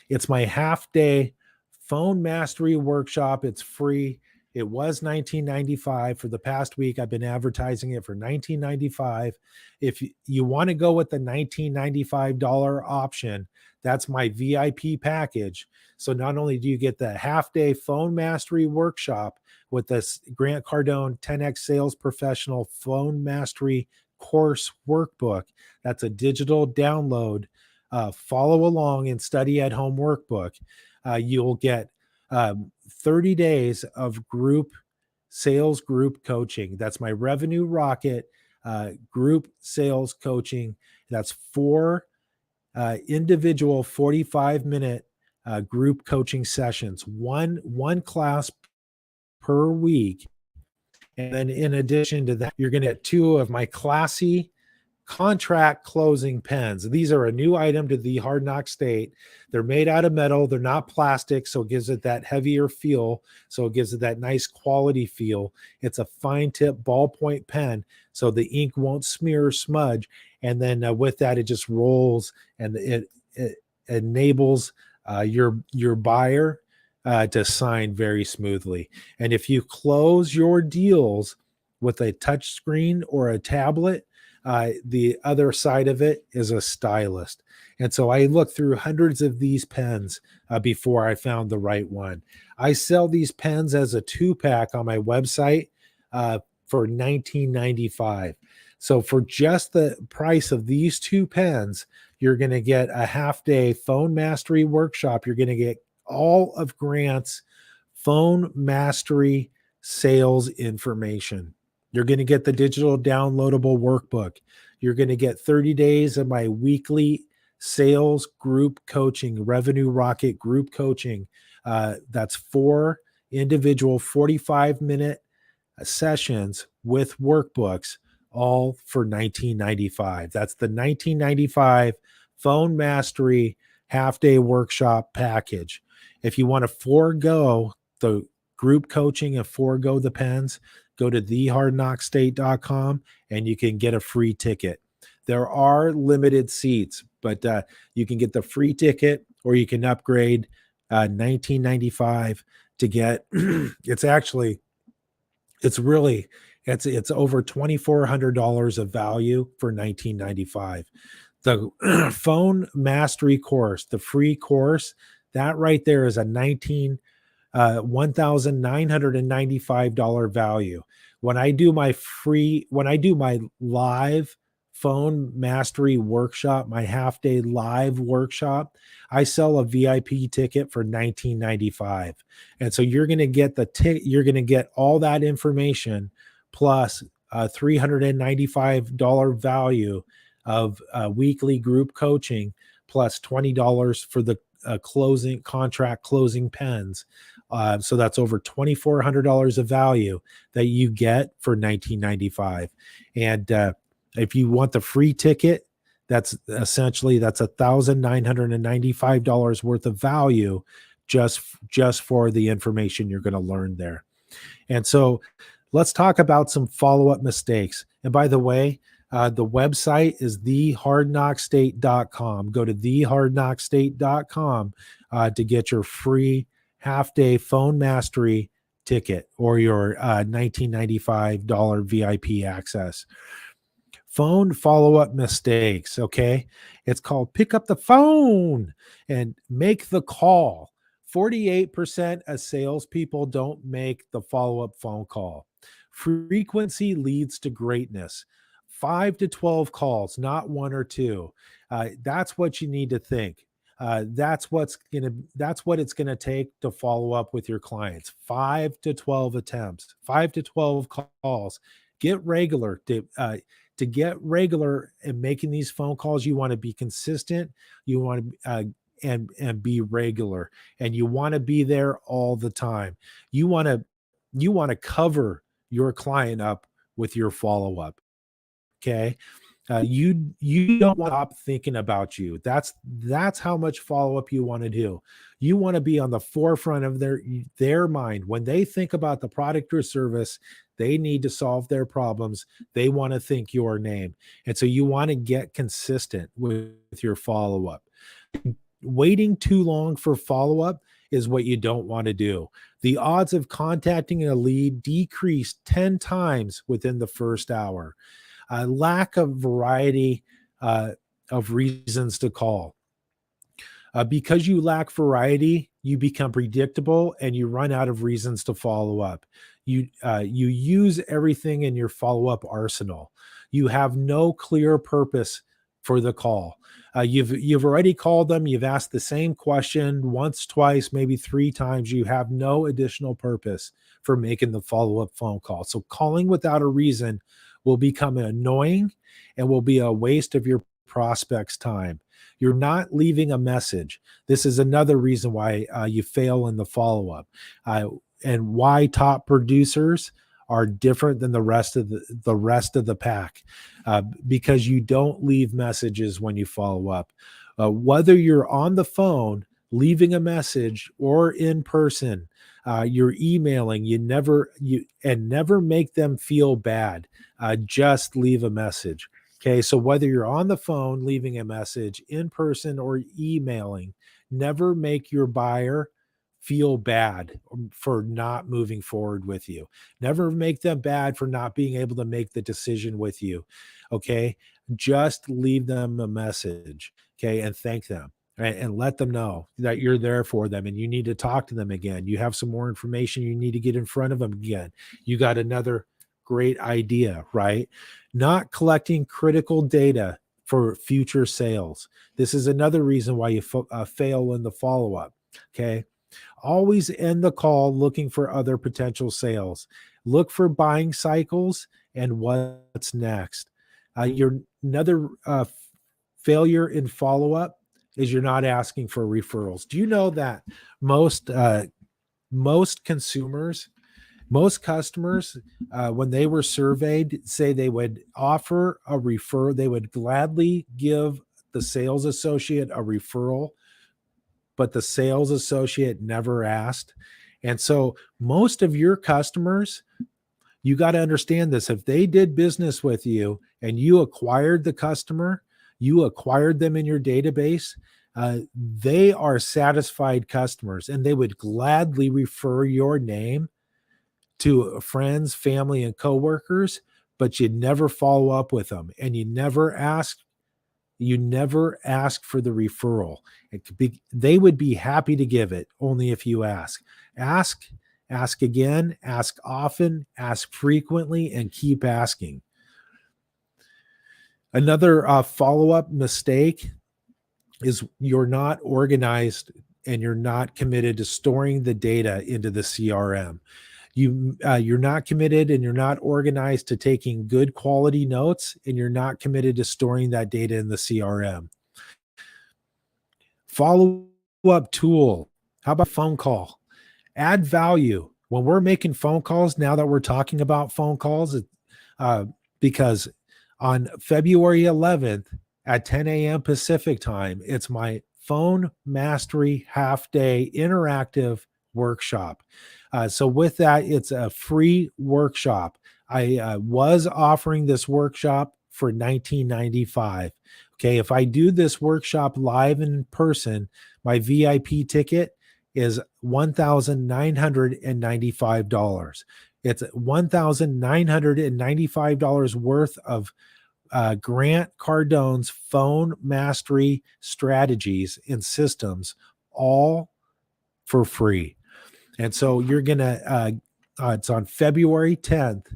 it's my half day phone mastery workshop. It's free. It was $19.95 for the past week. I've been advertising it for $19.95. If you want to go with the $19.95 option, that's my VIP package. So not only do you get the half day phone mastery workshop with this Grant Cardone 10X Sales Professional Phone Mastery Course Workbook, that's a digital download, follow along and study at home workbook. You'll get 30 days of sales group coaching. That's my Revenue Rocket group sales coaching. That's 4 individual 45-minute group coaching sessions, one class per week. And then in addition to that, you're going to get 2 of my classy contract closing pens. These are a new item to the Hard Knock State. They're made out of metal. They're not plastic, so it gives it that heavier feel. So it gives it that nice quality feel. It's a fine tip ballpoint pen, so the ink won't smear or smudge. And then with that, it just rolls, and it enables your buyer to sign very smoothly. And if you close your deals with a touch screen or a tablet, the other side of it is a stylist. And so I looked through hundreds of these pens before I found the right one. I sell these pens as a 2-pack on my website for $19.95. So for just the price of these 2 pens, you're going to get a half-day phone mastery workshop. You're going to get all of Grant's phone mastery sales information. You're going to get the digital downloadable workbook. You're going to get 30 days of my weekly sales group coaching, Revenue Rocket group coaching. That's 4 individual 45-minute sessions with workbooks, all for $19.95. That's the $19.95 phone mastery half-day workshop package. If you want to forego the group coaching and forego the pens, go to thehardknockstate.com and you can get a free ticket. There are limited seats, but you can get the free ticket, or you can upgrade $19.95 to get it's over $2,400 of value for $19.95. The phone mastery course, the free course, that right there is a $1,995 value. When I do my live phone mastery workshop, my half-day live workshop, I sell a VIP ticket for $19.95. And so you're going to get you're going to get all that information plus a $395 value of weekly group coaching, plus $20 for the contract closing pens. So that's over $2,400 of value that you get for $19.95. And if you want the free ticket, That's $1,995 worth of value just for the information you're going to learn there. And so let's talk about some follow-up mistakes. And by the way, the website is thehardknockstate.com. Go to thehardknockstate.com to get your free half-day phone mastery ticket or your $1995 VIP access. Phone follow-up mistakes, okay? It's called pick up the phone and make the call. 48% of salespeople don't make the follow-up phone call. Frequency leads to greatness. 5 to 12 calls, not one or two. That's what you need to think. That's what it's gonna take to follow up with your clients. 5 to 12 attempts, 5 to 12 calls. Get regular. To get regular in making these phone calls, you want to be consistent. You want to and be regular, and you want to be there all the time. You want to cover your client up with your follow up. Okay. You don't want to stop thinking about you. That's how much follow up you want to do. You want to be on the forefront of their mind when they think about the product or service they need to solve their problems. They want to think your name, and so you want to get consistent with your follow up. Waiting too long for follow up is what you don't want to do. The odds of contacting a lead decrease 10 times within the first hour. Lack of variety of reasons to call. Because you lack variety, you become predictable and you run out of reasons to follow up. You use everything in your follow-up arsenal. You have no clear purpose for the call. You've already called them. You've asked the same question once, twice, maybe 3 times. You have no additional purpose for making the follow-up phone call. So calling without a reason will become annoying and will be a waste of your prospect's time. You're not leaving a message. This is another reason why you fail in the follow-up, and why top producers are different than the rest of the pack, because you don't leave messages when you follow up. Whether you're on the phone, leaving a message, or in person, you're emailing. Never make them feel bad. Just leave a message. Okay, so whether you're on the phone, leaving a message, in person, or emailing, never make your buyer feel bad for not moving forward with you. Never make them bad for not being able to make the decision with you. Okay, just leave them a message. Okay, and thank them. Right, and let them know that you're there for them and you need to talk to them again. You have some more information, you need to get in front of them again. You got another great idea, right? Not collecting critical data for future sales. This is another reason why you fail in the follow up. Okay. Always end the call looking for other potential sales. Look for buying cycles and what's next. Your another failure in follow up is you're not asking for referrals. Do you know that most consumers, most customers, when they were surveyed, say they would offer a referral, they would gladly give the sales associate a referral, but the sales associate never asked. And so most of your customers, you got to understand this. If they did business with you and you acquired the customer, you acquired them in your database, they are satisfied customers and they would gladly refer your name to friends, family, and coworkers, but you never follow up with them and you never ask for the referral. They would be happy to give it only if you ask. Ask again, ask often, ask frequently, and keep asking. Another follow-up mistake is you're not organized and you're not committed to storing the data into the CRM. You're not committed and you're not organized to taking good quality notes, and you're not committed to storing that data in the CRM. Follow-up tool. How about phone call? Add value. When we're making phone calls, now that we're talking about phone calls, because on February 11th, at 10 a.m. Pacific time. It's my phone mastery half day interactive workshop. So with that, it's a free workshop. I was offering this workshop for $19.95. Okay, if I do this workshop live in person, my VIP ticket is $1,995. It's $1,995 worth of Grant Cardone's phone mastery strategies and systems, all for free. And so you're going to, it's on February 10th,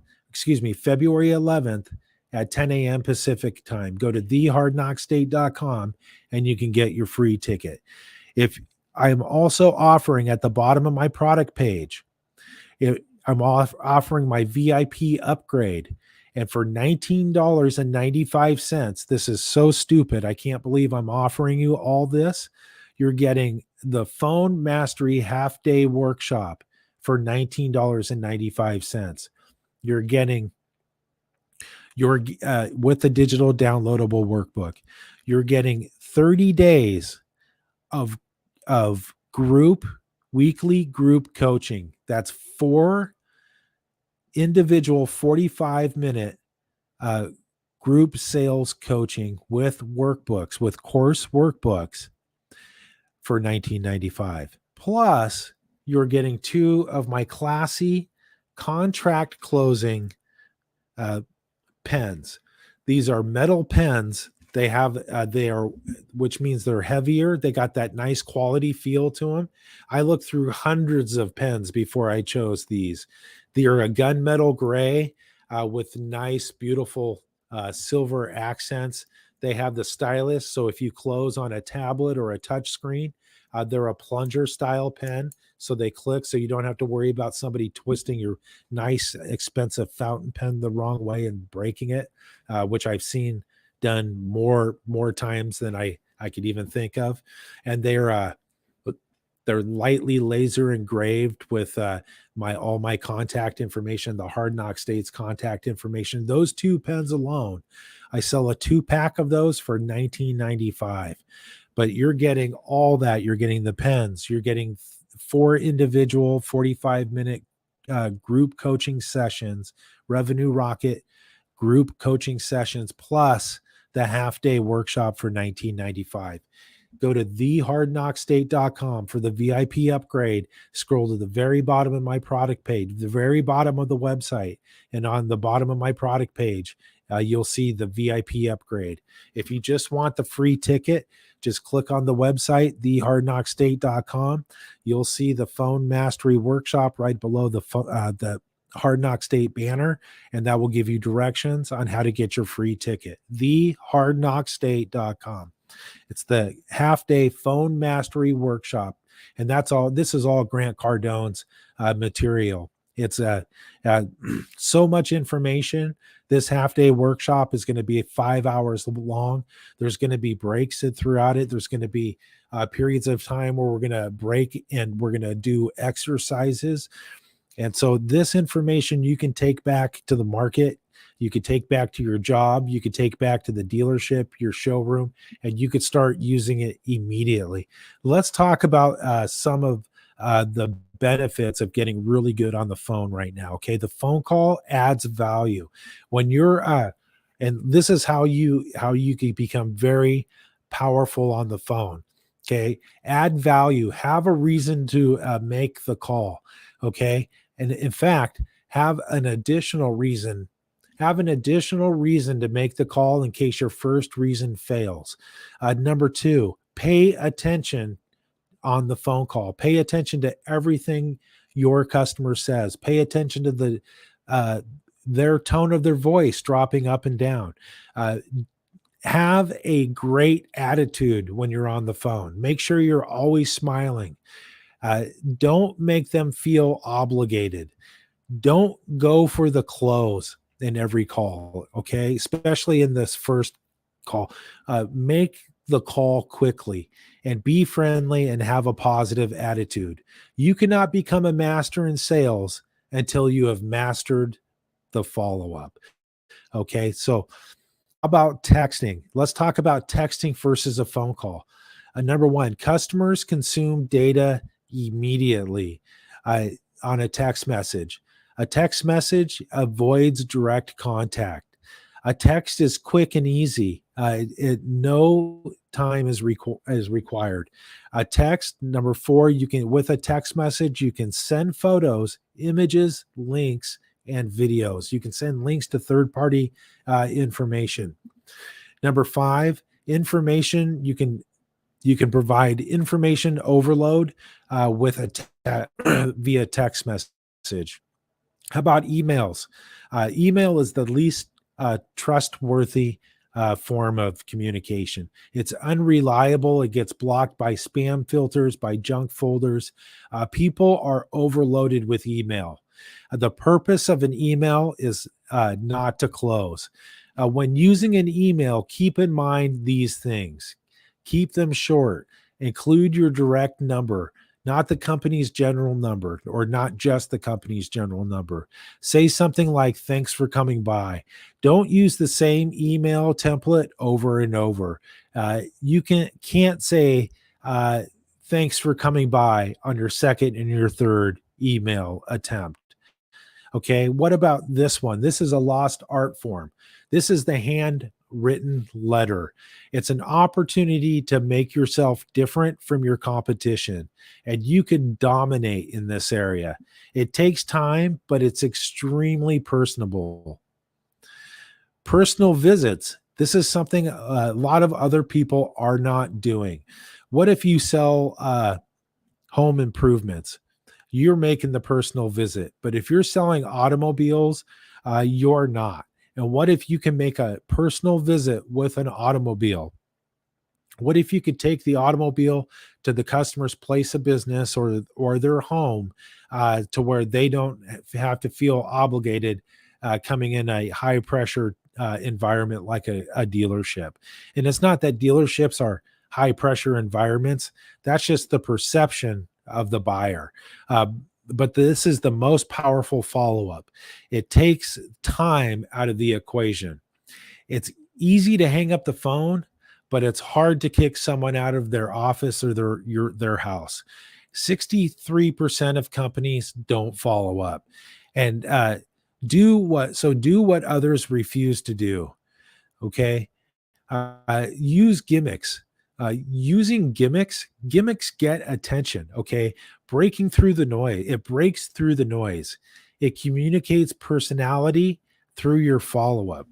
February 11th at 10 a.m. Pacific time. Go to thehardknockstate.com and you can get your free ticket. If I'm also offering at the bottom of my product page, I'm offering my VIP upgrade. And for $19.95, this is so stupid. I can't believe I'm offering you all this. You're getting the phone mastery half day workshop for $19.95. You're getting with the digital downloadable workbook, you're getting 30 days of weekly group coaching. That's 4 individual 45-minute group sales coaching with workbooks, with course workbooks for $19.95. Plus, you're getting 2 of my classy contract closing pens. These are metal pens. They are, which means they're heavier. They got that nice quality feel to them. I looked through hundreds of pens before I chose these. They are a gunmetal gray with nice, beautiful silver accents. They have the stylus, so if you close on a tablet or a touch screen, they're a plunger style pen, so they click, so you don't have to worry about somebody twisting your nice, expensive fountain pen the wrong way and breaking it, which I've seen done more times than I could even think of. And they're lightly laser engraved with all my contact information, the Hard Knock States contact information. Those 2 pens alone, I sell a 2-pack of those for $19.95. But you're getting all that. You're getting the pens. You're getting 4 individual 45-minute group coaching sessions, Revenue Rocket group coaching sessions, plus the half-day workshop for $19.95. Go to thehardknockstate.com for the VIP upgrade. Scroll to the very bottom of my product page, the very bottom of the website. And on the bottom of my product page, you'll see the VIP upgrade. If you just want the free ticket, just click on the website, thehardknockstate.com. You'll see the phone mastery workshop right below the Hard Knock State banner, and that will give you directions on how to get your free ticket. Thehardknockstate.com. It's the half-day phone mastery workshop, and that's all. This is all Grant Cardone's material. It's so much information. This half-day workshop is going to be 5 hours long. There's going to be breaks throughout it. There's going to be periods of time where we're going to break and we're going to do exercises. And so this information you can take back to the market. You could take back to your job. You could take back to the dealership, your showroom, and you could start using it immediately. Let's talk about some of the benefits of getting really good on the phone right now. Okay. The phone call adds value when you're, and this is how you can become very powerful on the phone. Okay. Add value, have a reason to make the call. Okay. And in fact, have an additional reason to make the call in case your first reason fails. Number 2, pay attention on the phone call. Pay attention to everything your customer says. Pay attention to their tone of their voice dropping up and down. Have a great attitude when you're on the phone. Make sure you're always smiling. Don't make them feel obligated. Don't go for the close in every call, okay? Especially in this first call. Make the call quickly and be friendly and have a positive attitude. You cannot become a master in sales until you have mastered the follow-up. Okay, so about texting? Let's talk about texting versus a phone call. Number one, customers consume data immediately uh, on a text message. A text message avoids direct contact. A text is quick and easy. No time is required. A text, number four, you can, with a text message, you can send photos, images, links, and videos. You can send links to third party information. Number five, information. You can provide information overload with via text message. How about emails? Email is the least trustworthy form of communication. It's unreliable. It gets blocked by spam filters, by junk folders. People are overloaded with email. The purpose of an email is not to close. When using an email, keep in mind these things. Keep them short. Include your direct number, not the company's general number, or not just the company's general number. Say something like, thanks for coming by. Don't use the same email template over and over. You can't say, thanks for coming by on your second and your third email attempt. Okay, what about this one? This is a lost art form. This is the handwritten letter. It's an opportunity to make yourself different from your competition, and you can dominate in this area. It takes time, but it's extremely personable. Personal visits. This is something a lot of other people are not doing. What if you sell home improvements? You're making the personal visit. But if you're selling automobiles, you're not. And what if you can make a personal visit with an automobile? What if you could take the automobile to the customer's place of business or their home to where they don't have to feel obligated coming in a high pressure environment like a dealership? And it's not that dealerships are high pressure environments. That's just the perception of the buyer. But this is the most powerful follow-up. It takes time out of the equation. It's easy to hang up the phone, but it's hard to kick someone out of their office or their house. 63% of companies don't follow up. And do what others refuse to do. Okay. Use gimmicks. Using gimmicks get attention. Okay, breaking through the noise. It breaks through the noise. It communicates personality through your follow up.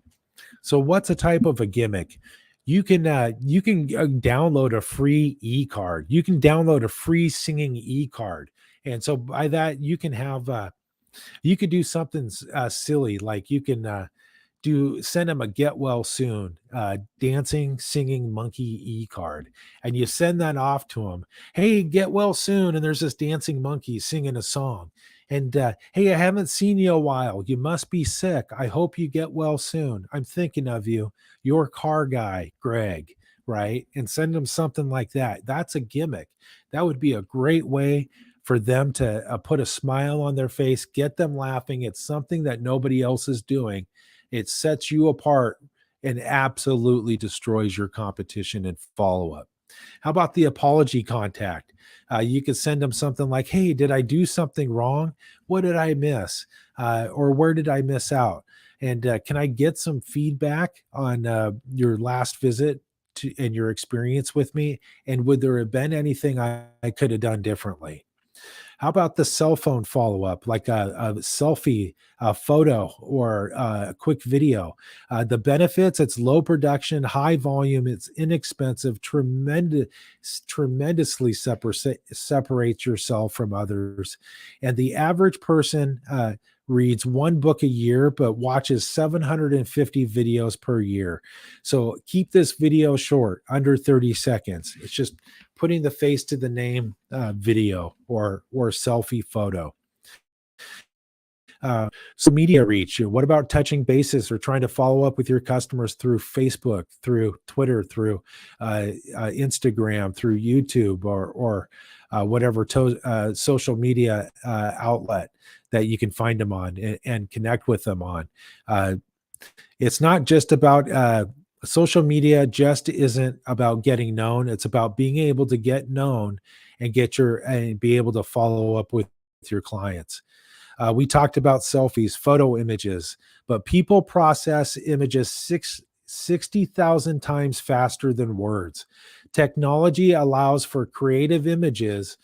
So, what's a type of a gimmick? You can download a free e-card. You can download a free singing e-card, and so by that you could do something silly, like you can send them a get well soon dancing singing monkey e-card, and you send that off to them. Hey, get well soon, and there's this dancing monkey singing a song, and hey, I haven't seen you a while, you must be sick, I hope you get well soon, I'm thinking of you, your car guy Greg. Right, and send them something like that. That's a gimmick. That would be a great way for them to put a smile on their face, get them laughing. It's something that nobody else is doing. It sets you apart and absolutely destroys your competition and follow up. How about the apology contact? You could send them something like, hey, did I do something wrong? What did I miss? Or where did I miss out? And can I get some feedback on your last visit and your experience with me? And would there have been anything I could have done differently? How about the cell phone follow up, like a selfie, a photo, or a quick video? The benefits: it's low production, high volume, it's inexpensive, tremendously separates yourself from others. And the average person reads one book a year, but watches 750 videos per year. So keep this video short, under 30 seconds. It's just putting the face to the name video or selfie photo. So media reach. What about touching bases or trying to follow up with your customers through Facebook, through Twitter, through Instagram, through YouTube, or whatever social media outlet that you can find them on and connect with them on? It's not just about social media, just isn't about getting known. It's about being able to get known and be able to follow up with your clients. We talked about selfies, photo images, but people process images 60,000 times faster than words. Technology allows for creative images,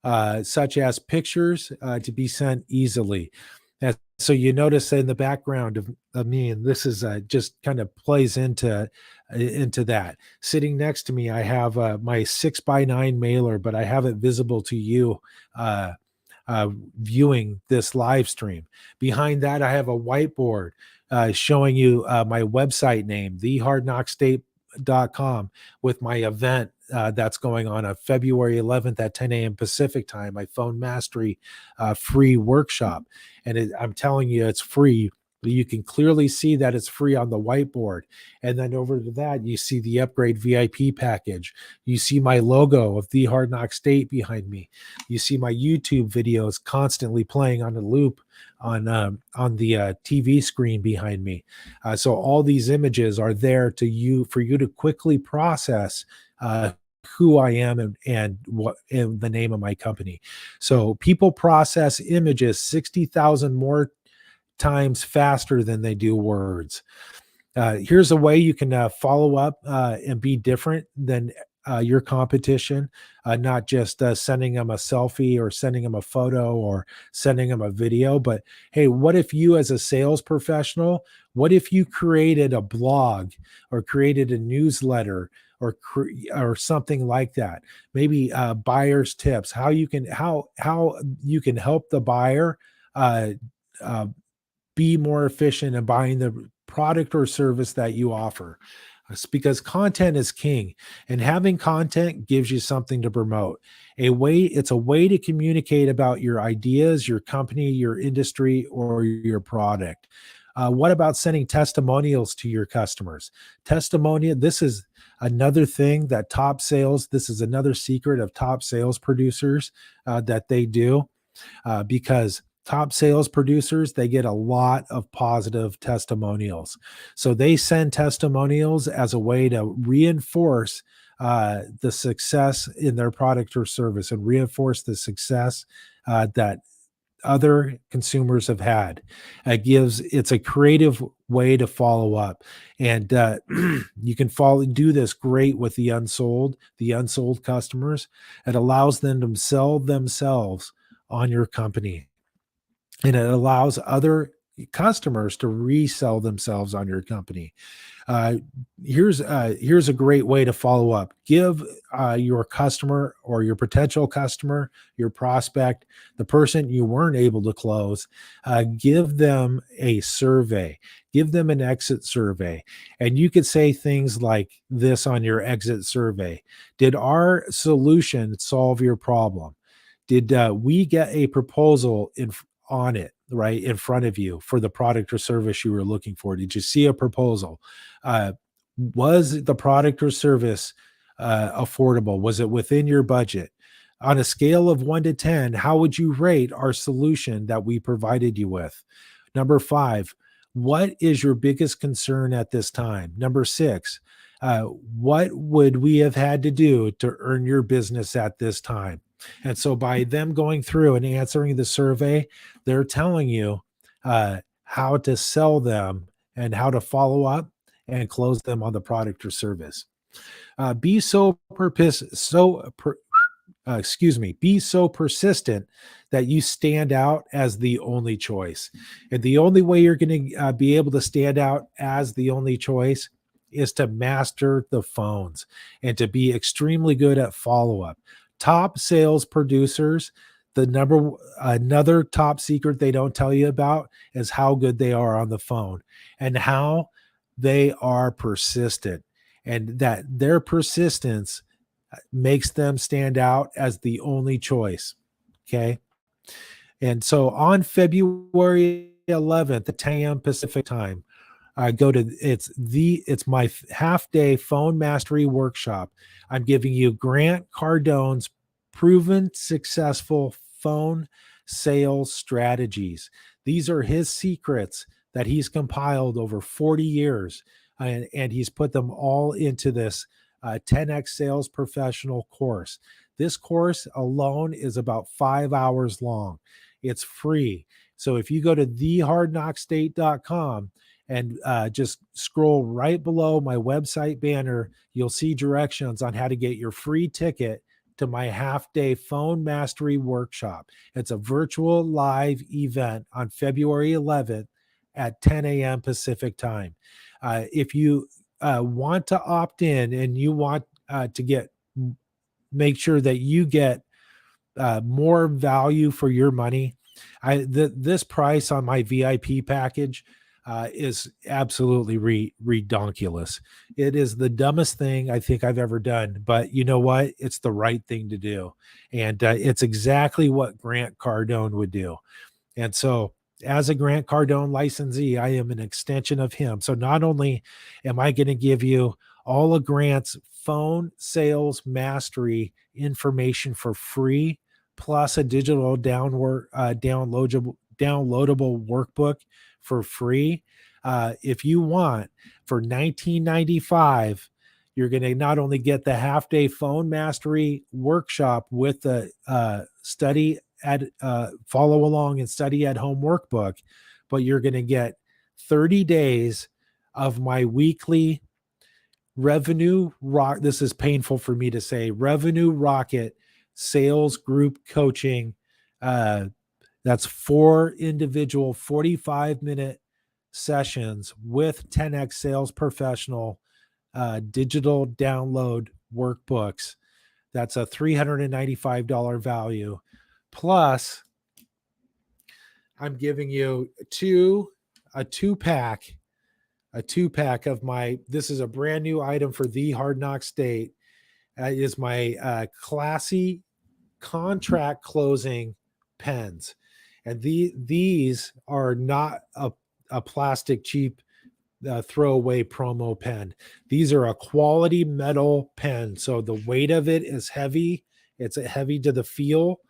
such as pictures, to be sent easily. And so you notice in the background of me, and this is just kind of plays into that. Sitting next to me, I have my 6x9 mailer, but I have it visible to you. Uh, Viewing this live stream. Behind that, I have a whiteboard showing you my website name, thehardknockstate.com, with my event that's going on February 11th at 10 a.m. Pacific time, my phone mastery free workshop. And I'm telling you, it's free. You can clearly see that it's free on the whiteboard. And then over to that, you see the upgrade VIP package. You see my logo of The Hard Knock State behind me. You see my YouTube videos constantly playing on a loop on the TV screen behind me. So all these images are there for you to quickly process who I am and what and the name of my company. So people process images 60,000 more times faster than they do words. Here's a way you can follow up and be different than your competition, not just sending them a selfie or sending them a photo or sending them a video, but hey, what if you, as a sales professional, what if you created a blog or created a newsletter or something like that? Maybe buyer's tips, how you can help the buyer uh, uh, be more efficient in buying the product or service that you offer. It's because content is king, and having content gives you something to promote. It's a way to communicate about your ideas, your company, your industry, or your product. What about sending testimonials to your customers? This is another thing that this is another secret of top sales producers that they do, because top sales producers, they get a lot of positive testimonials. So they send testimonials as a way to reinforce the success in their product or service and reinforce the success that other consumers have had. It's a creative way to follow up. And you can do this great with the unsold customers. It allows them to sell themselves on your company, and it allows other customers to resell themselves on your company. Uh, here's a great way to follow up. Give your customer or your potential customer, your prospect, the person you weren't able to close, give them a survey. Give them an exit survey. And you could say things like this on your exit survey: did our solution solve your problem? Did we get a proposal on it right in front of you for the product or service you were looking for? Did you see a proposal? Was the product or service affordable? Was it within your budget? On a scale of 1 to 10, how would you rate our solution that we provided you with? Number 5, what is your biggest concern at this time? Number 6, what would we have had to do to earn your business at this time? And so by them going through and answering the survey, they're telling you how to sell them and how to follow up and close them on the product or service. Be so be so persistent that you stand out as the only choice. And the only way you're going to be able to stand out as the only choice is to master the phones and to be extremely good at follow-up. Top sales producers, another top secret they don't tell you about is how good they are on the phone and how they are persistent, and that their persistence makes them stand out as the only choice. Okay. And so on February 11th at 10 a.m. Pacific time, it's my half day phone mastery workshop. I'm giving you Grant Cardone's proven successful phone sales strategies. These are his secrets that he's compiled over 40 years, and he's put them all into this 10x Sales Professional course. This course alone is about 5 hours long. It's free. So if you go to thehardknockstate.com and just scroll right below my website banner, you'll see directions on how to get your free ticket to my half-day phone mastery workshop. It's a virtual live event on February 11th at 10 a.m. Pacific time. If you want to opt in and you want to make sure that you get more value for your money, this price on my VIP package is absolutely redonkulous. It is the dumbest thing I think I've ever done, but you know what? It's the right thing to do. And it's exactly what Grant Cardone would do. And so as a Grant Cardone licensee, I am an extension of him. So not only am I going to give you all of Grant's phone sales mastery information for free, plus a digital downloadable workbook for free. If you want, for $19.95, you're going to not only get the half-day phone mastery workshop with the follow along and study at home workbook, but you're going to get 30 days of my weekly revenue rock. This is painful for me to say. Revenue Rocket sales group coaching. That's 4 individual 45-minute sessions with 10x Sales Professional digital download workbooks. That's a $395 value. Plus, I'm giving you a two-pack of my, this is a brand new item for the Hard Knock State, is my classy contract closing pens. And these are not a plastic cheap throwaway promo pen. These are a quality metal pen. So the weight of it is heavy. It's heavy to the feel.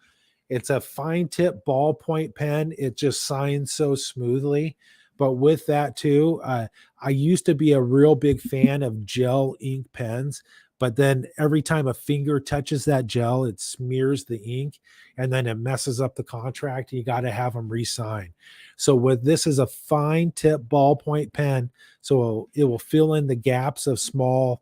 It's a fine tip ballpoint pen. It just signs so smoothly. But with that too, I used to be a real big fan of gel ink pens, but then every time a finger touches that gel, it smears the ink and then it messes up the contract. You got to have them re-sign. So with this is a fine tip ballpoint pen. So it will fill in the gaps of small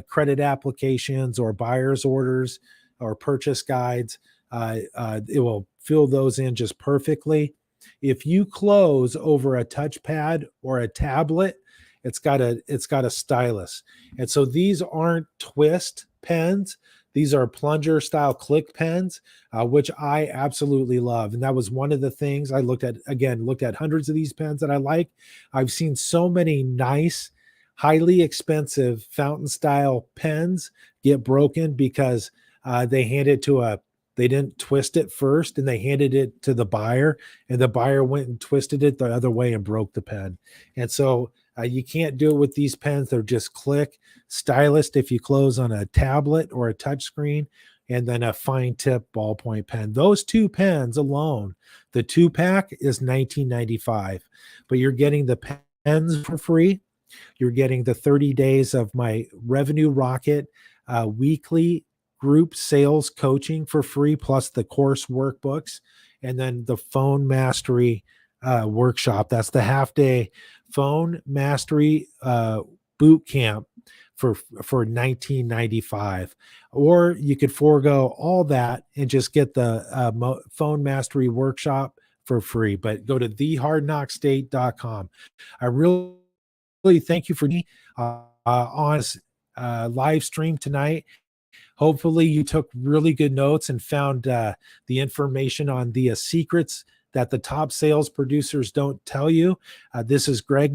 credit applications or buyer's orders or purchase guides. It will fill those in just perfectly. If you close over a touchpad or a tablet, it's got a stylus. And so these aren't twist pens. These are plunger style click pens, which I absolutely love. And that was one of the things I looked at hundreds of these pens that I like. I've seen so many nice, highly expensive fountain style pens get broken because they didn't twist it first and they handed it to the buyer, and the buyer went and twisted it the other way and broke the pen. And so you can't do it with these pens. They're just click stylist if you close on a tablet or a touch screen, and then a fine tip ballpoint pen. Those 2 pens alone, the 2-pack is $19.95, but you're getting the pens for free. You're getting the 30 days of my Revenue Rocket weekly group sales coaching for free, plus the course workbooks, and then the phone mastery workshop. That's the half-day phone mastery boot camp for $19.95. Or you could forego all that and just get the phone mastery workshop for free. But go to thehardknockstate.com. I really thank you for me on this live stream tonight. Hopefully you took really good notes and found the information on the secrets that the top sales producers don't tell you. This is Greg